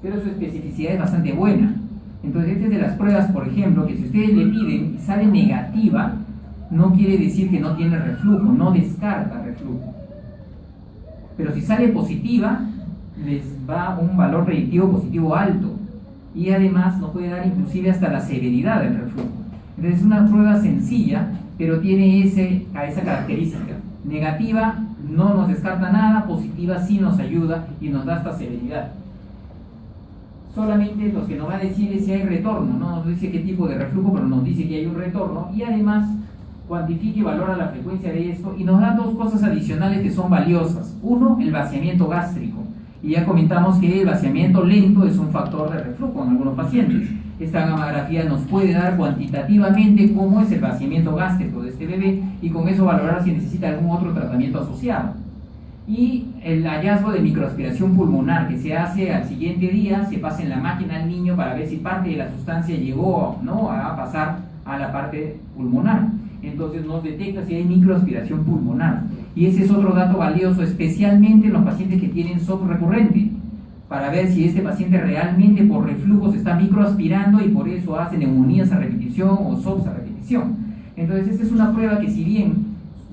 pero su especificidad es bastante buena. Entonces, esta es de las pruebas, por ejemplo, que si ustedes le piden y sale negativa, no quiere decir que no tiene reflujo, no descarta reflujo. Pero si sale positiva, les va un valor predictivo positivo alto. Y además nos puede dar inclusive hasta la severidad del reflujo. Entonces es una prueba sencilla, pero tiene esa característica. Negativa no nos descarta nada, positiva sí nos ayuda y nos da hasta severidad. Solamente los que nos va a decir es si hay retorno, no nos dice qué tipo de reflujo, pero nos dice que hay un retorno, y además cuantifica y valora la frecuencia de esto, y nos da dos cosas adicionales que son valiosas. Uno, el vaciamiento gástrico, y ya comentamos que el vaciamiento lento es un factor de reflujo en algunos pacientes. Esta gamografía nos puede dar cuantitativamente cómo es el vaciamiento gástrico de este bebé, y con eso valorar si necesita algún otro tratamiento asociado. Y el hallazgo de microaspiración pulmonar que se hace al siguiente día, se pasa en la máquina al niño para ver si parte de la sustancia llegó, ¿no?, a pasar a la parte pulmonar. Entonces nos detecta si hay microaspiración pulmonar. Y ese es otro dato valioso, especialmente en los pacientes que tienen SOP recurrente, para ver si este paciente realmente por reflujo se está microaspirando y por eso hace neumonías a repetición o SOPs a repetición. Entonces esta es una prueba que, si bien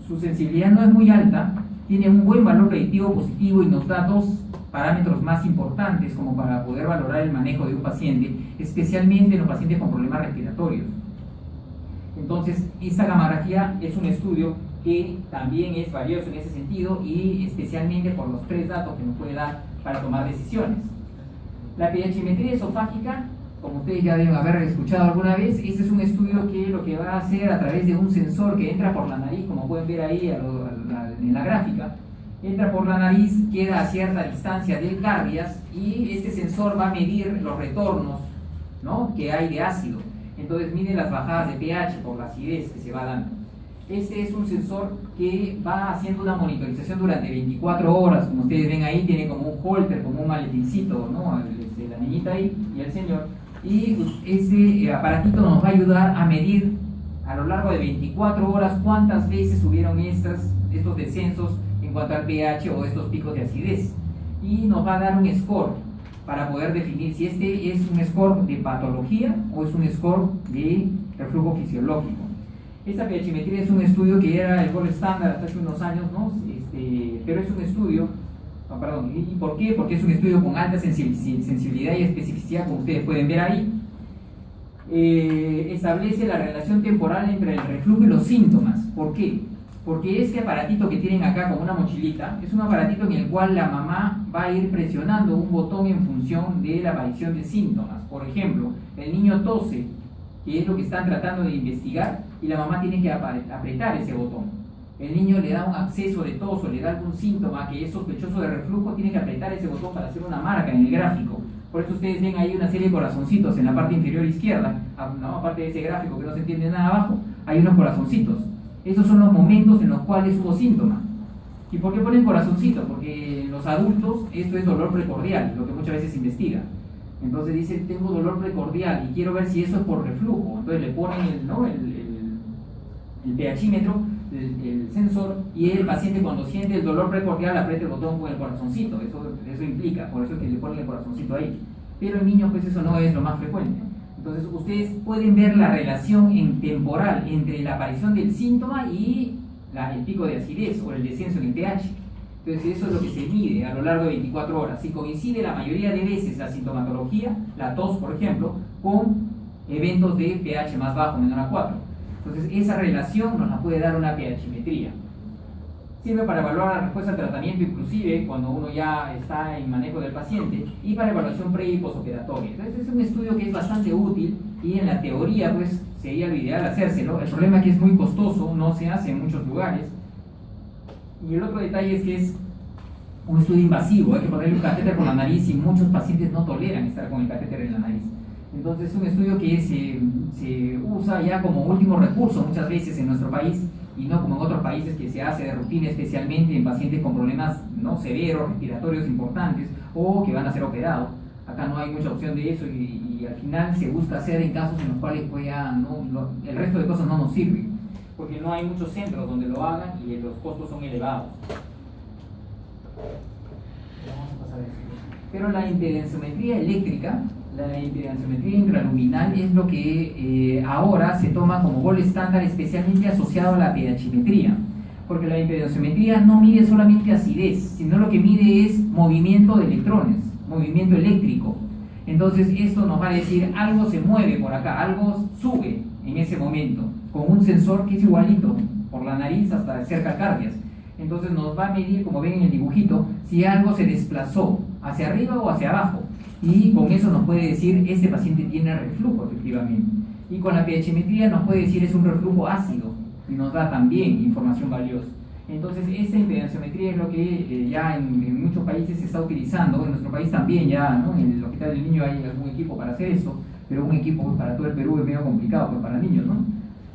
su sensibilidad no es muy alta, tiene un buen valor predictivo positivo y nos da dos parámetros más importantes como para poder valorar el manejo de un paciente, especialmente en los pacientes con problemas respiratorios. Entonces, esta gamografía es un estudio que también es valioso en ese sentido, y especialmente por los tres datos que nos puede dar para tomar decisiones. La pH-metría esofágica, como ustedes ya deben haber escuchado alguna vez, este es un estudio que lo que va a hacer a través de un sensor que entra por la nariz, como pueden ver ahí en la gráfica, entra por la nariz, queda a cierta distancia del cardias, y este sensor va a medir los retornos, ¿no?, que hay de ácido. Entonces mide las bajadas de pH por la acidez que se va dando. Este es un sensor que va haciendo una monitorización durante 24 horas, como ustedes ven ahí, tiene como un holter, como un maletincito, ¿no?, la niñita ahí y el señor. Y ese aparatito nos va a ayudar a medir a lo largo de 24 horas cuántas veces hubieron estos descensos en cuanto al pH o estos picos de acidez. Y nos va a dar un score para poder definir si este es un score de patología o es un score de reflujo fisiológico. Esta pH-metría es un estudio que era el gold estándar hasta hace unos años, ¿no? Pero es un estudio, ¿y por qué? Porque es un estudio con alta sensibilidad y especificidad, como ustedes pueden ver ahí. Establece la relación temporal entre el reflujo y los síntomas. ¿Por qué? Porque este aparatito que tienen acá como una mochilita es un aparatito en el cual la mamá va a ir presionando un botón en función de la aparición de síntomas. Por ejemplo, el niño tose, que es lo que están tratando de investigar, y la mamá tiene que apretar ese botón. El niño le da un acceso de tos o le da algún síntoma que es sospechoso de reflujo, tiene que apretar ese botón para hacer una marca en el gráfico. Por eso ustedes ven ahí una serie de corazoncitos en la parte inferior izquierda, ¿no?, aparte de ese gráfico que no se entiende nada abajo, hay unos corazoncitos. Esos son los momentos en los cuales hubo síntoma. ¿Y por qué ponen corazoncito? Porque en los adultos esto es dolor precordial, lo que muchas veces se investiga. Entonces dicen, tengo dolor precordial y quiero ver si eso es por reflujo. Entonces le ponen el pHímetro, el sensor, y el paciente, cuando siente el dolor precordial, aprieta el botón con el corazoncito. Eso implica, por eso es que le ponen el corazoncito ahí. Pero en niños pues eso no es lo más frecuente. Entonces ustedes pueden ver la relación temporal entre la aparición del síntoma y el pico de acidez o el descenso en el pH. Entonces eso es lo que se mide a lo largo de 24 horas. Si coincide la mayoría de veces la sintomatología, la tos por ejemplo, con eventos de pH más bajo, menor a 4. Entonces esa relación nos la puede dar una pH-metría. Sirve para evaluar la respuesta al tratamiento, inclusive cuando uno ya está en manejo del paciente, y para evaluación pre y posoperatoria. Entonces es un estudio que es bastante útil, y en la teoría pues sería lo ideal hacérselo. El problema es que es muy costoso, no se hace en muchos lugares, Y el otro detalle es que es un estudio invasivo, hay que ponerle un catéter por la nariz y muchos pacientes no toleran estar con el catéter en la nariz. Entonces es un estudio que se usa ya como último recurso muchas veces en nuestro país y no como en otros países que se hace de rutina, especialmente en pacientes con problemas no severos, respiratorios importantes o que van a ser operados. Acá no hay mucha opción de eso y al final se busca hacer en casos en los cuales el resto de cosas no nos sirven, porque no hay muchos centros donde lo hagan y los costos son elevados. Vamos a pasar a esto. Pero la impedenciometría eléctrica, la impedenciometría intraluminal, es lo que ahora se toma como gol estándar, especialmente asociado a la pH-metría, porque la impedenciometría no mide solamente acidez, sino lo que mide es movimiento de electrones, movimiento eléctrico. Entonces esto nos va a decir algo se mueve por acá, algo sube en ese momento, con un sensor que es igualito por la nariz hasta cerca cardias. Entonces nos va a medir, como ven en el dibujito, si algo se desplazó hacia arriba o hacia abajo. Y con eso nos puede decir, este paciente tiene reflujo efectivamente. Y con la pH-metría nos puede decir, es un reflujo ácido. Y nos da también información valiosa. Entonces esta impedenciometría es lo que ya en muchos países se está utilizando. En nuestro país también ya, ¿no? En el Hospital del Niño hay algún equipo para hacer eso. Pero un equipo para todo el Perú es medio complicado, pues para niños, ¿no?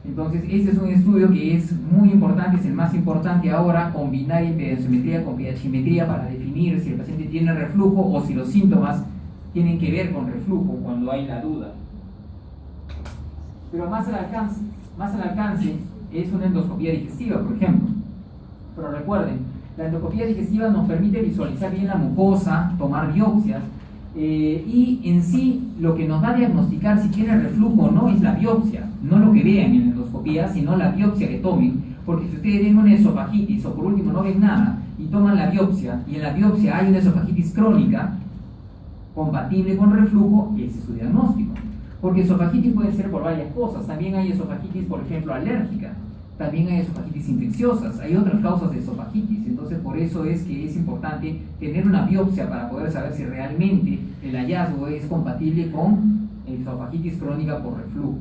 Entonces, este es un estudio que es muy importante, es el más importante ahora, combinar impedenciometría con pH-metría para definir si el paciente tiene reflujo o si los síntomas tienen que ver con reflujo cuando hay la duda. Pero más al alcance es una endoscopía digestiva, por ejemplo. Pero recuerden, la endoscopía digestiva nos permite visualizar bien la mucosa, tomar biopsias, y en sí lo que nos va a diagnosticar si tiene reflujo o no es la biopsia, no lo que vean en la endoscopía, sino la biopsia que tomen, porque si ustedes ven una esofagitis o por último no ven nada y toman la biopsia y en la biopsia hay una esofagitis crónica compatible con reflujo, ese es su diagnóstico, porque esofagitis puede ser por varias cosas. También hay esofagitis, por ejemplo, alérgica, también hay esofagitis infecciosas, hay otras causas de esofagitis. Entonces por eso es que es importante tener una biopsia para poder saber si realmente el hallazgo es compatible con esofagitis crónica por reflujo.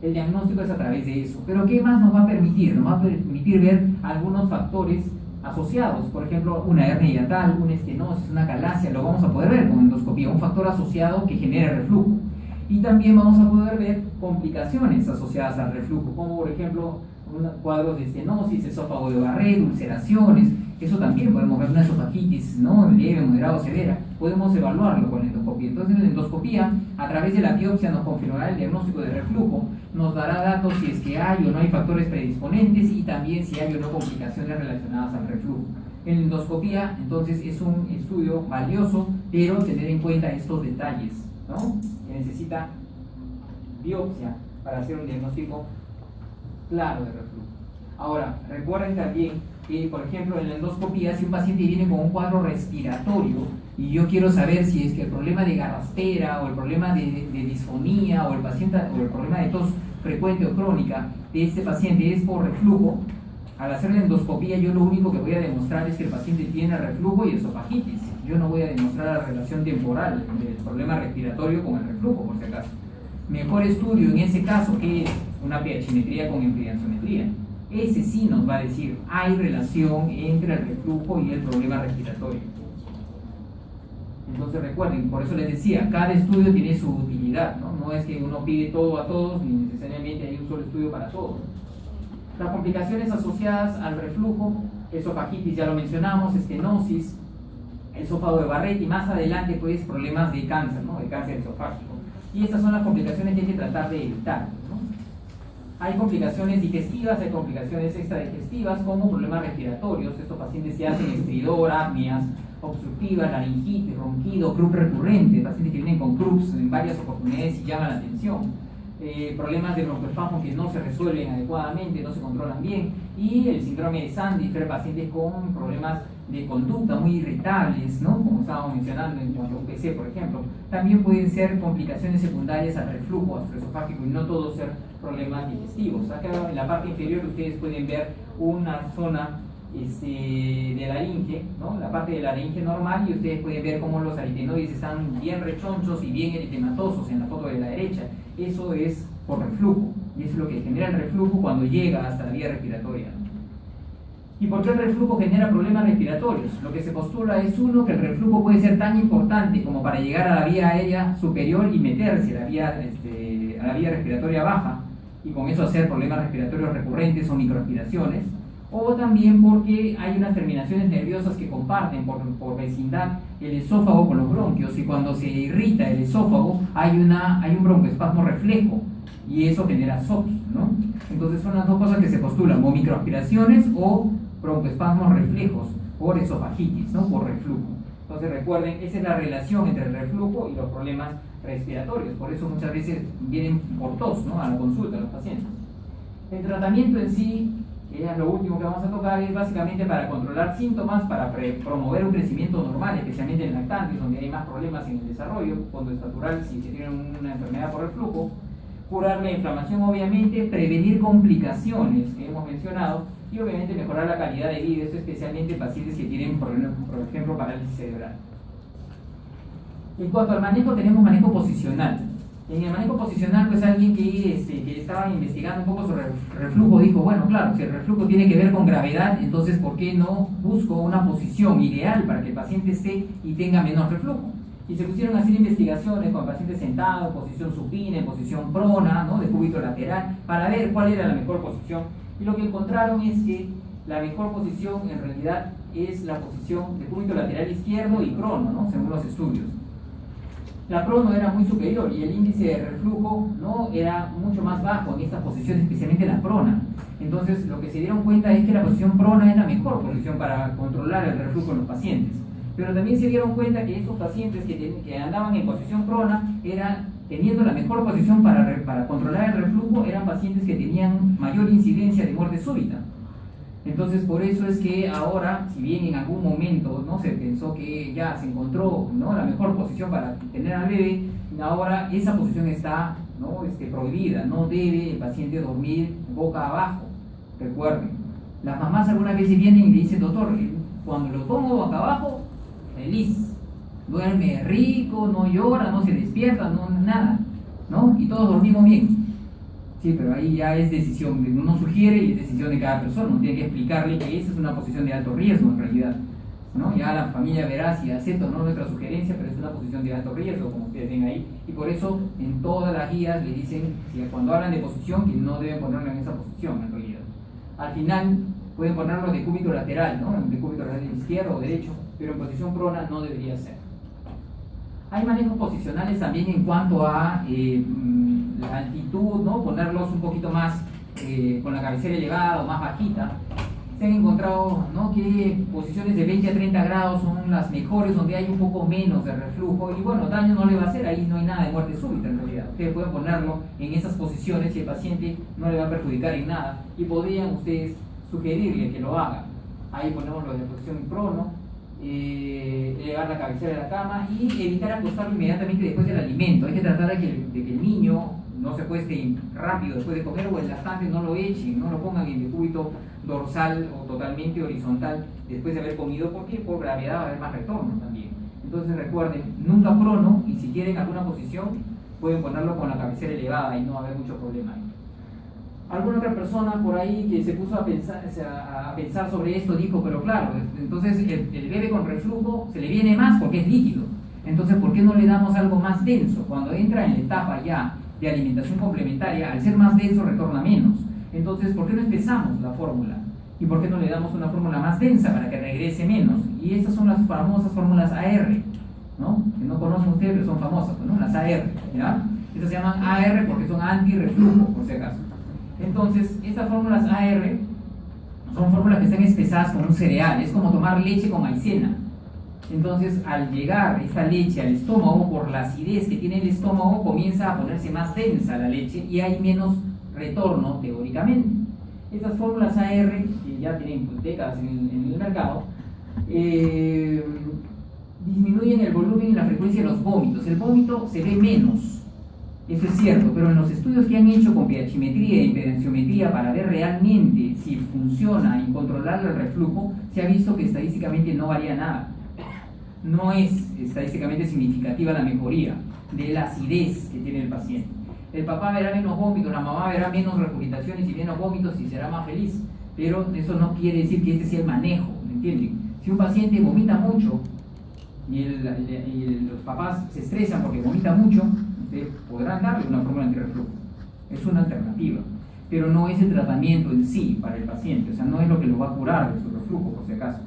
El diagnóstico es a través de eso. Pero ¿qué más nos va a permitir? Nos va a permitir ver algunos factores asociados, por ejemplo, una hernia hiatal, una estenosis, una calasia, lo vamos a poder ver con endoscopía, un factor asociado que genere reflujo. Y también vamos a poder ver complicaciones asociadas al reflujo, como por ejemplo cuadros de estenosis, esófago de Barrett, ulceraciones. Eso también podemos ver, una esofagitis, ¿no? Leve, moderada o severa, podemos evaluarlo con la endoscopía. Entonces, en la endoscopía, a través de la biopsia, nos confirmará el diagnóstico de reflujo, nos dará datos si es que hay o no hay factores predisponentes y también si hay o no complicaciones relacionadas al reflujo. En la endoscopía, entonces, es un estudio valioso, pero tener en cuenta estos detalles, ¿no? Que necesita biopsia para hacer un diagnóstico claro de reflujo. Ahora, recuerden también que, por ejemplo, en la endoscopía, si un paciente viene con un cuadro respiratorio y yo quiero saber si es que el problema de garraspera o el problema de disfonía o el problema de tos frecuente o crónica de este paciente es por reflujo, al hacer la endoscopía yo lo único que voy a demostrar es que el paciente tiene reflujo y esofagitis. Yo no voy a demostrar la relación temporal del problema respiratorio con el reflujo, por si acaso. Mejor estudio en ese caso que es una pH-metría con impedenciometría. Ese sí nos va a decir, hay relación entre el reflujo y el problema respiratorio. Entonces recuerden, por eso les decía, cada estudio tiene su utilidad, ¿no? No es que uno pide todo a todos, ni necesariamente hay un solo estudio para todos. Las complicaciones asociadas al reflujo, esofagitis ya lo mencionamos, estenosis, esófago de Barrett y más adelante pues problemas de cáncer, ¿no? De cáncer esofágico. Y estas son las complicaciones que hay que tratar de evitar, ¿no? Hay complicaciones digestivas, hay complicaciones extradigestivas como problemas respiratorios. Estos pacientes que hacen estridor, apneas obstructivas, laringitis, ronquido, crup recurrente, pacientes que vienen con crups en varias oportunidades y llaman la atención. Problemas de broncoespasmo que no se resuelven adecuadamente, no se controlan bien, y el síndrome de Sandifer, pacientes con problemas de conducta muy irritables, ¿no? Como estábamos mencionando en cuanto a UPC, por ejemplo. También pueden ser complicaciones secundarias al reflujo gastroesofágico y no todos ser problemas digestivos. Acá en la parte inferior ustedes pueden ver una zona de laringe, ¿no? La parte de la laringe normal, y ustedes pueden ver cómo los aritenoides están bien rechonchos y bien eritematosos en la foto de la derecha. Eso es por reflujo, y eso es lo que genera el reflujo cuando llega hasta la vía respiratoria. ¿Y por qué el reflujo genera problemas respiratorios? Lo que se postula es, uno, que el reflujo puede ser tan importante como para llegar a la vía aérea superior y meterse a la vía respiratoria baja, y con eso hacer problemas respiratorios recurrentes o microaspiraciones, o también porque hay unas terminaciones nerviosas que comparten por vecindad el esófago con los bronquios, y cuando se irrita el esófago hay un broncoespasmo reflejo, y eso genera SOPS, ¿no? Entonces son las dos cosas que se postulan, o microaspiraciones o broncoespasmos reflejos por esofagitis, ¿no? Por reflujo. Entonces recuerden, esa es la relación entre el reflujo y los problemas respiratorios. Por eso muchas veces vienen por tos, ¿no? A la consulta los pacientes. El tratamiento en sí, que es lo último que vamos a tocar, es básicamente para controlar síntomas, para promover un crecimiento normal, especialmente en lactantes, donde hay más problemas en el desarrollo, cuando es natural, si se tiene una enfermedad por reflujo. Curar la inflamación, obviamente, prevenir complicaciones que hemos mencionado, y obviamente mejorar la calidad de vida, esto especialmente en pacientes que tienen, por ejemplo, parálisis cerebral. En cuanto al manejo, tenemos manejo posicional. En el manejo posicional, pues alguien que estaba investigando un poco sobre el reflujo dijo, bueno, claro, si el reflujo tiene que ver con gravedad, entonces ¿por qué no busco una posición ideal para que el paciente esté y tenga menos reflujo? Y se pusieron a hacer investigaciones con el paciente sentado, en posición supina, en posición prona, ¿no? De cúbito lateral, para ver cuál era la mejor posición. Y lo que encontraron es que la mejor posición en realidad es la posición de cúbito lateral izquierdo y prono, ¿no? Según los estudios. La prono era muy superior y el índice de reflujo, ¿no? Era mucho más bajo en esta posición, especialmente la prona. Entonces lo que se dieron cuenta es que la posición prona es la mejor posición para controlar el reflujo en los pacientes. Pero también se dieron cuenta que esos pacientes que andaban en posición prona, teniendo la mejor posición para controlar el reflujo, eran pacientes que tenían mayor incidencia de muerte súbita. Entonces, por eso es que ahora, si bien en algún momento, ¿no? Se pensó que ya se encontró, ¿no? La mejor posición para tener al bebé, ahora esa posición está, ¿no? Prohibida. No debe el paciente dormir boca abajo. Recuerden, las mamás algunas veces vienen y le dicen, doctor, cuando lo pongo boca abajo, feliz, duerme rico, no llora, no se despierta, no nada, ¿no? Y todos dormimos bien. Sí, pero ahí ya es decisión, uno sugiere y es decisión de cada persona, uno tiene que explicarle que esa es una posición de alto riesgo en realidad, ¿no? Ya la familia verá si acepta o no nuestra sugerencia, pero es una posición de alto riesgo, como ustedes ven ahí, y por eso en todas las guías le dicen, cuando hablan de posición, que no deben ponerlo en esa posición en realidad. Al final pueden ponerlo de cúbito lateral, ¿no? De cúbito lateral izquierdo o derecho, pero en posición prona no debería ser. Hay manejos posicionales también en cuanto a la altitud, ¿no? Ponerlos un poquito más con la cabecera elevada o más bajita. Se han encontrado, ¿no? Que posiciones de 20 a 30 grados son las mejores, donde hay un poco menos de reflujo, y bueno, daño no le va a hacer, ahí no hay nada de muerte súbita en realidad. Ustedes pueden ponerlo en esas posiciones y el paciente no le va a perjudicar en nada, y podrían ustedes sugerirle que lo haga. Ahí ponemos lo de posición prono, elevar la cabecera de la cama y evitar acostarlo inmediatamente después del alimento. Hay que tratar de que el niño no se acueste rápido después de comer, o el lactante no lo echen, no lo pongan en decúbito dorsal o totalmente horizontal después de haber comido, porque por gravedad va a haber más retorno también. Entonces recuerden, nunca prono, y si quieren alguna posición pueden ponerlo con la cabecera elevada y no va a haber mucho problema ahí. Alguna otra persona por ahí que se puso a pensar sobre esto dijo, pero claro, entonces el bebé con reflujo se le viene más porque es líquido. Entonces, ¿por qué no le damos algo más denso? Cuando entra en la etapa ya de alimentación complementaria, al ser más denso retorna menos. Entonces, ¿por qué no empezamos la fórmula? ¿Y por qué no le damos una fórmula más densa para que regrese menos? Y estas son las famosas fórmulas AR, ¿no? Que no conocen ustedes, pero son famosas, ¿no? Las AR, ¿ya? Estas se llaman AR porque son anti-reflujo, por si acaso. Entonces, estas fórmulas AR son fórmulas que están espesadas con un cereal, es como tomar leche con maicena. Entonces, al llegar esta leche al estómago, por la acidez que tiene el estómago, comienza a ponerse más densa la leche y hay menos retorno teóricamente. Estas fórmulas AR, que ya tienen décadas en el mercado, disminuyen el volumen y la frecuencia de los vómitos. El vómito se ve menos. Eso es cierto, pero en los estudios que han hecho con pH-metría e impedenciometría para ver realmente si funciona en controlar el reflujo, se ha visto que estadísticamente no varía nada. No es estadísticamente significativa la mejoría de la acidez que tiene el paciente. El papá verá menos vómitos, la mamá verá menos regurgitaciones y menos vómitos y será más feliz. pero eso no quiere decir que este sea el manejo, ¿me entienden? Si un paciente vomita mucho y los papás se estresan porque vomita mucho, ustedes podrán darle una fórmula antirreflujo. Es una alternativa, pero no es el tratamiento en sí para el paciente, o sea, no es lo que lo va a curar de su reflujo, por si acaso.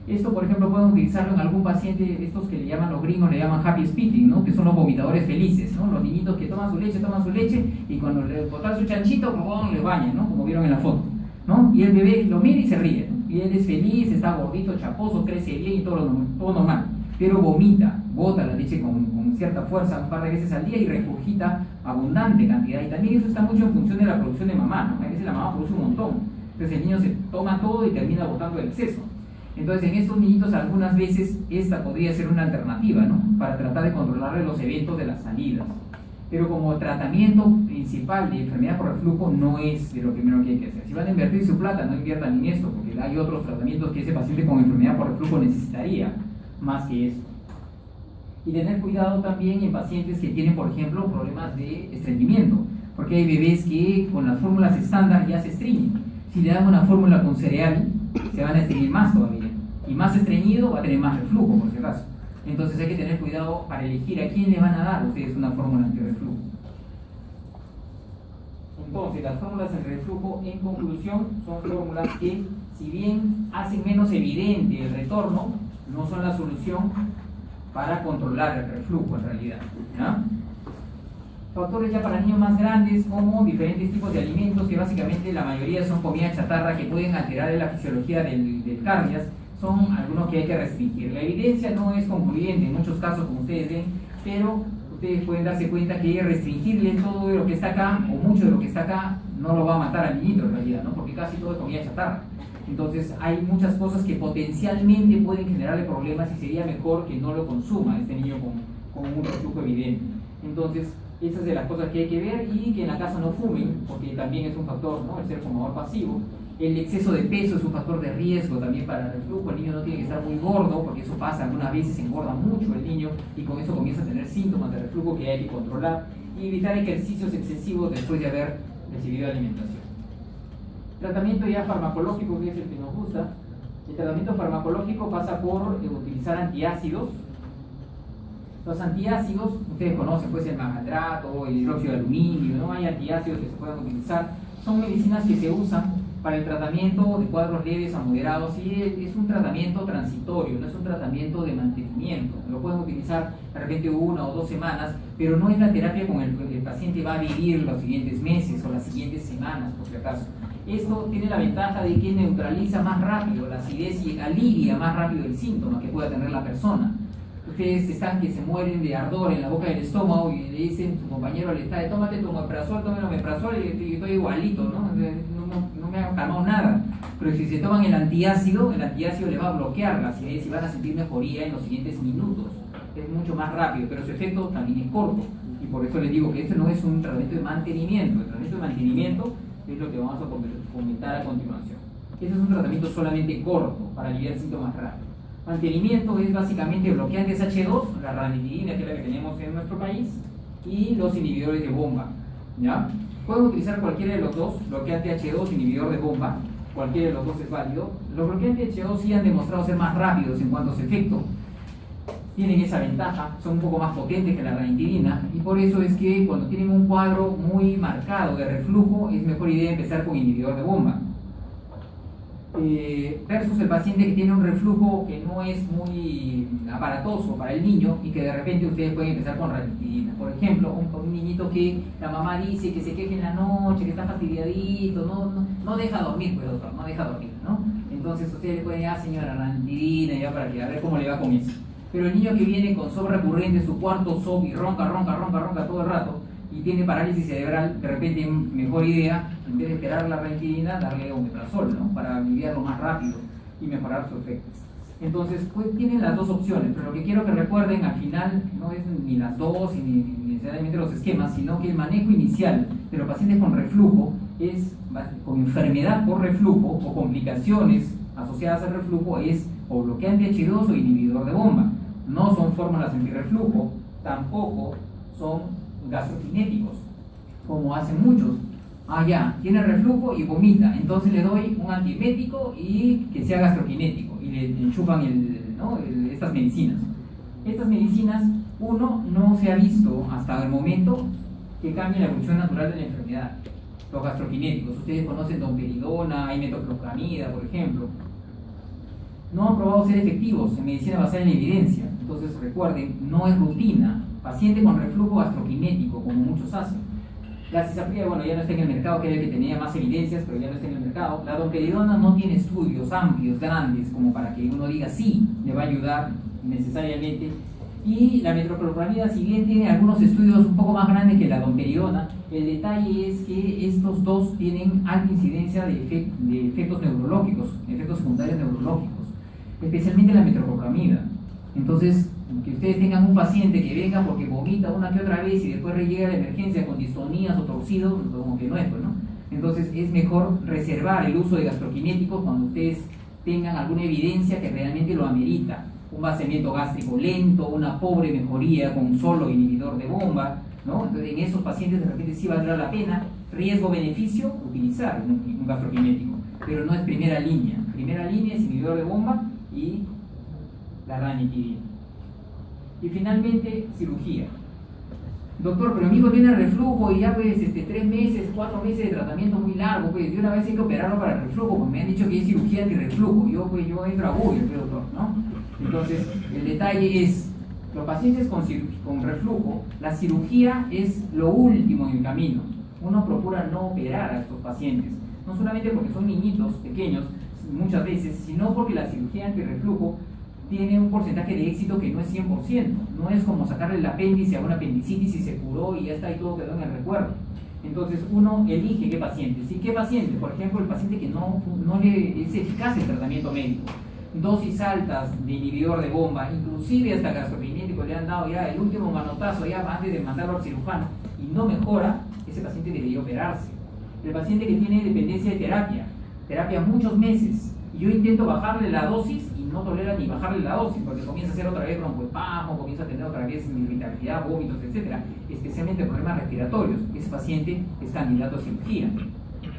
Esto, por ejemplo, pueden utilizarlo en algún paciente, estos que le llaman los gringos, le llaman happy spitting, ¿no? Que son los vomitadores felices, ¿no? Los niñitos que toman su leche, y cuando le botan su chanchito, ¡pum!, le bañan, ¿no? Como vieron en la foto, ¿no? Y el bebé lo mira y se ríe, ¿no? Y él es feliz, está gordito, chaposo, crece bien y todo normal, pero vomita, bota la leche con cierta fuerza un par de veces al día y regurgita abundante cantidad, y también eso está mucho en función de la producción de mamá, ¿no? A veces la mamá produce un montón, entonces el niño se toma todo y termina botando el exceso. Entonces, en estos niñitos algunas veces esta podría ser una alternativa, ¿no? Para tratar de controlarle los eventos de las salidas. Pero como tratamiento principal de enfermedad por reflujo no es de lo primero que hay que hacer. Si van a invertir su plata, no inviertan en esto, porque hay otros tratamientos que ese paciente con enfermedad por reflujo necesitaría más que esto. Y tener cuidado también en pacientes que tienen, por ejemplo, problemas de estreñimiento, porque hay bebés que con las fórmulas estándar ya se estreñen. Si le dan una fórmula con cereal, se van a estreñir más todavía. Y más estreñido va a tener más reflujo, por si acaso. Entonces hay que tener cuidado para elegir a quién le van a dar ustedes una fórmula antirreflujo. Entonces, las fórmulas antirreflujo, en conclusión, son fórmulas que, si bien hacen menos evidente el retorno, no son la solución para controlar el reflujo en realidad, ¿no? Factores ya para niños más grandes, como diferentes tipos de alimentos, que básicamente la mayoría son comida chatarra que pueden alterar la fisiología del cardias, son algunos que hay que restringir. La evidencia no es concluyente en muchos casos, como ustedes ven, pero ustedes pueden darse cuenta que restringirle todo de lo que está acá, o mucho de lo que está acá, no lo va a matar al niñito en realidad, ¿no? Porque casi todo es comida chatarra. Entonces hay muchas cosas que potencialmente pueden generarle problemas y sería mejor que no lo consuma este niño con un reflujo evidente. Entonces, esas es de las cosas que hay que ver, y que en la casa no fumen, porque también es un factor, ¿no? El ser fumador pasivo. El exceso de peso es un factor de riesgo también para el reflujo. El niño no tiene que estar muy gordo, porque eso pasa, algunas veces engorda mucho el niño y con eso comienza a tener síntomas de reflujo que hay que controlar, y evitar ejercicios excesivos después de haber recibido alimentación. Tratamiento ya farmacológico, que es el que nos gusta. El tratamiento farmacológico pasa por utilizar antiácidos. Los antiácidos, ustedes conocen, pues el magaldrato, el hidróxido de aluminio, ¿no? Hay antiácidos que se pueden utilizar. Son medicinas que se usan para el tratamiento de cuadros leves a moderados, y es un tratamiento transitorio, no es un tratamiento de mantenimiento. Lo pueden utilizar de repente 1 o 2 semanas, pero no es la terapia con el que el paciente va a vivir los siguientes meses o las siguientes semanas, por si acaso. Esto tiene la ventaja de que neutraliza más rápido la acidez y alivia más rápido el síntoma que pueda tener la persona. Ustedes están que se mueren de ardor en la boca del estómago y le dicen, tu compañero le está, tómate tu omeprazol, tómate omeprazol, y estoy igualito, ¿no? No me ha calmado nada. Pero si se toman el antiácido le va a bloquear la acidez y van a sentir mejoría en los siguientes minutos. Es mucho más rápido, pero su efecto también es corto. Y por eso les digo que este no es un tratamiento de mantenimiento. El tratamiento de mantenimiento es lo que vamos a comentar a continuación. Este es un tratamiento solamente corto para aliviar síntomas rápidos. Mantenimiento es básicamente bloqueantes H2, la ranitidina, que es la que tenemos en nuestro país, y los inhibidores de bomba, ¿ya? Pueden utilizar cualquiera de los dos, bloqueante H2, inhibidor de bomba, cualquiera de los dos es válido. Los bloqueantes H2 sí han demostrado ser más rápidos en cuanto a su efecto, tienen esa ventaja, son un poco más potentes que la ranitidina, y por eso es que cuando tienen un cuadro muy marcado de reflujo, es mejor idea empezar con inhibidor de bomba. Versus el paciente que tiene un reflujo que no es muy aparatoso para el niño y que de repente ustedes pueden empezar con ranitidina. Por ejemplo, un niñito que la mamá dice que se queje en la noche, que está fastidiadito, no deja dormir, pues doctor, no deja dormir, ¿no? Entonces ustedes pueden, señora, ranitidina, ya para que a ver cómo le va con eso. Pero el niño que viene con SOP recurrente, su cuarto SOP, y ronca todo el rato, y tiene parálisis cerebral, de repente mejor idea, en vez de esperar la ranitidina, darle omeprazol, ¿no? Para aliviarlo más rápido y mejorar su efecto. Entonces, pues tienen las dos opciones, pero lo que quiero que recuerden al final no es ni las dos ni necesariamente los esquemas, sino que el manejo inicial de los pacientes con reflujo es, con enfermedad por reflujo o complicaciones asociadas al reflujo, es o bloqueante H2 o inhibidor de bomba. No son fórmulas antirreflujo, tampoco son gastrokinéticos, como hacen muchos. Ah, ya, tiene reflujo y vomita, entonces le doy un antiemético y que sea gastroquinético y le enchufan estas medicinas. Estas medicinas, uno, no se ha visto hasta el momento que cambie la evolución natural de la enfermedad. Los gastroquinéticos, ustedes conocen domperidona, metoclopramida, por ejemplo, no han probado ser efectivos en medicina basada en la evidencia. Entonces recuerden, no es rutina. Paciente con reflujo gastroquinético, como muchos hacen. La cisaprida, bueno, ya no está en el mercado, que era el que tenía más evidencias, pero ya no está en el mercado. La domperidona no tiene estudios amplios, grandes, como para que uno diga sí, le va a ayudar necesariamente. Y la metoclopramida, si bien tiene algunos estudios un poco más grandes que la domperidona, el detalle es que estos dos tienen alta incidencia de efectos neurológicos, efectos secundarios neurológicos, especialmente la metoclopramida. Entonces, que ustedes tengan un paciente que venga porque vomita una que otra vez y después llega a la emergencia con distonías o torcidos, como que no es, pues, ¿no? Entonces es mejor reservar el uso de gastroquinéticos cuando ustedes tengan alguna evidencia que realmente lo amerita. Un vaciamiento gástrico lento, una pobre mejoría con un solo inhibidor de bomba, ¿no? Entonces en esos pacientes de repente sí valdrá la pena, riesgo-beneficio, utilizar un gastroquinético, pero no es primera línea. Primera línea es inhibidor de bomba y la ranitidina. Y finalmente, cirugía. Doctor, pero mi hijo tiene reflujo y ya pues 3 meses, 4 meses de tratamiento muy largo, pues de una vez hay que operarlo para el reflujo, porque me han dicho que hay cirugía antirreflujo. Yo entro a Google, doctor, ¿no? Entonces, el detalle es, los pacientes con reflujo, la cirugía es lo último en el camino. Uno procura no operar a estos pacientes, no solamente porque son niñitos pequeños, muchas veces, sino porque la cirugía antirreflujo tiene un porcentaje de éxito que no es 100%, no es como sacarle el apéndice a una apendicitis y se curó y ya está y todo quedó en el recuerdo. Entonces uno elige qué paciente. ¿Sí? ¿Qué paciente? Por ejemplo, el paciente que no le es eficaz el tratamiento médico, dosis altas de inhibidor de bomba, inclusive hasta gastroquinético le han dado ya el último manotazo ya antes de mandarlo al cirujano y no mejora, ese paciente debería operarse. El paciente que tiene dependencia de terapia muchos meses, y yo intento bajarle la dosis y no tolera ni bajarle la dosis porque comienza a hacer otra vez broncoespasmo, comienza a tener otra vez irritabilidad, vómitos, etc. Especialmente problemas respiratorios. Ese paciente es candidato a cirugía.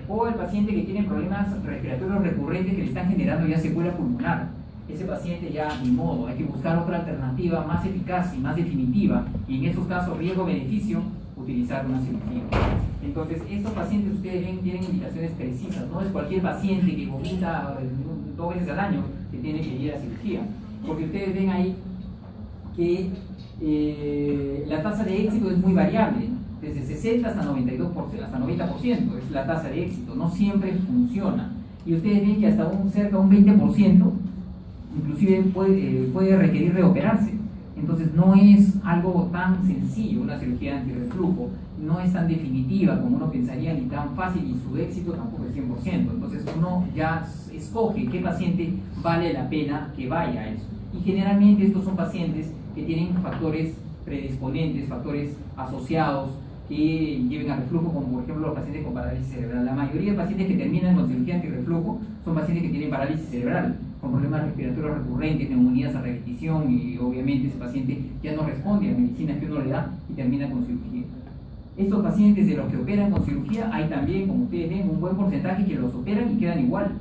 O el paciente que tiene problemas respiratorios recurrentes que le están generando ya secuela pulmonar. Ese paciente ya ni modo, hay que buscar otra alternativa más eficaz y más definitiva. Y en esos casos, riesgo-beneficio, utilizar una cirugía. Entonces, estos pacientes ustedes ven tienen indicaciones precisas, no es cualquier paciente que vomita 2 veces al año que tiene que ir a cirugía, porque ustedes ven ahí que la tasa de éxito es muy variable, desde 60 hasta 92%, hasta 90% es la tasa de éxito, no siempre funciona, y ustedes ven que hasta cerca de un 20% inclusive puede requerir reoperarse. Entonces no es algo tan sencillo una cirugía antirreflujo, no es tan definitiva como uno pensaría ni tan fácil y su éxito tampoco es 100%. Entonces uno ya escoge qué paciente vale la pena que vaya a eso. Y generalmente estos son pacientes que tienen factores predisponentes, factores asociados que lleven a reflujo, como por ejemplo los pacientes con parálisis cerebral. La mayoría de pacientes que terminan con cirugía antirreflujo son pacientes que tienen parálisis cerebral, con problemas respiratorios recurrentes, neumonías a repetición, y obviamente ese paciente ya no responde a medicinas que uno le da y termina con cirugía. Estos pacientes de los que operan con cirugía, hay también, como ustedes ven, un buen porcentaje que los operan y quedan igual,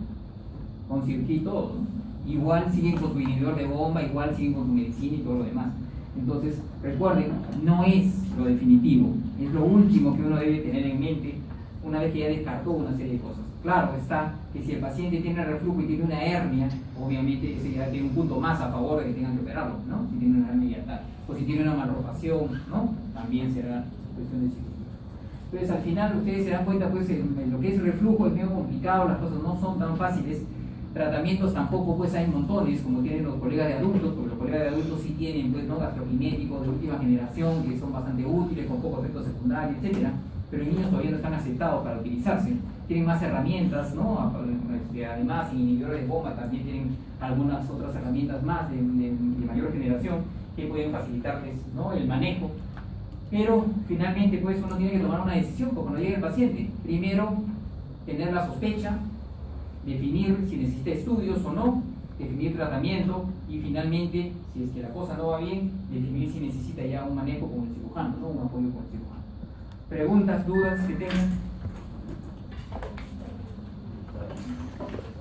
con cirugía y todo, ¿no? Igual siguen con su inhibidor de bomba, igual siguen con su medicina y todo lo demás. Entonces, recuerden, no es lo definitivo, es lo último que uno debe tener en mente una vez que ya descartó una serie de cosas. Claro está que si el paciente tiene reflujo y tiene una hernia, obviamente ese ya tiene un punto más a favor de que tengan que operarlo, ¿no? Si tiene una hernia yatal, o si tiene una malrotación, ¿no? También será cuestión de cirugía. Entonces, al final, ustedes se dan cuenta, pues, en lo que es reflujo es medio complicado, las cosas no son tan fáciles. Tratamientos tampoco, pues, hay montones, como tienen los colegas de adultos, porque los colegas de adultos sí tienen, pues, ¿no?, gastroquinéticos de última generación, que son bastante útiles, con pocos efectos secundarios, etcétera. Pero en niños todavía no están aceptados para utilizarse. Tienen más herramientas, ¿no? Además, inhibidores de bomba también tienen algunas otras herramientas más de mayor generación que pueden facilitarles, ¿no?, el manejo. Pero finalmente, pues, uno tiene que tomar una decisión cuando llegue el paciente. Primero, tener la sospecha, definir si necesita estudios o no, definir tratamiento y finalmente, si es que la cosa no va bien, definir si necesita ya un manejo con el cirujano, ¿no?, un apoyo con el cirujano. ¿Preguntas, dudas que tengan? Dios.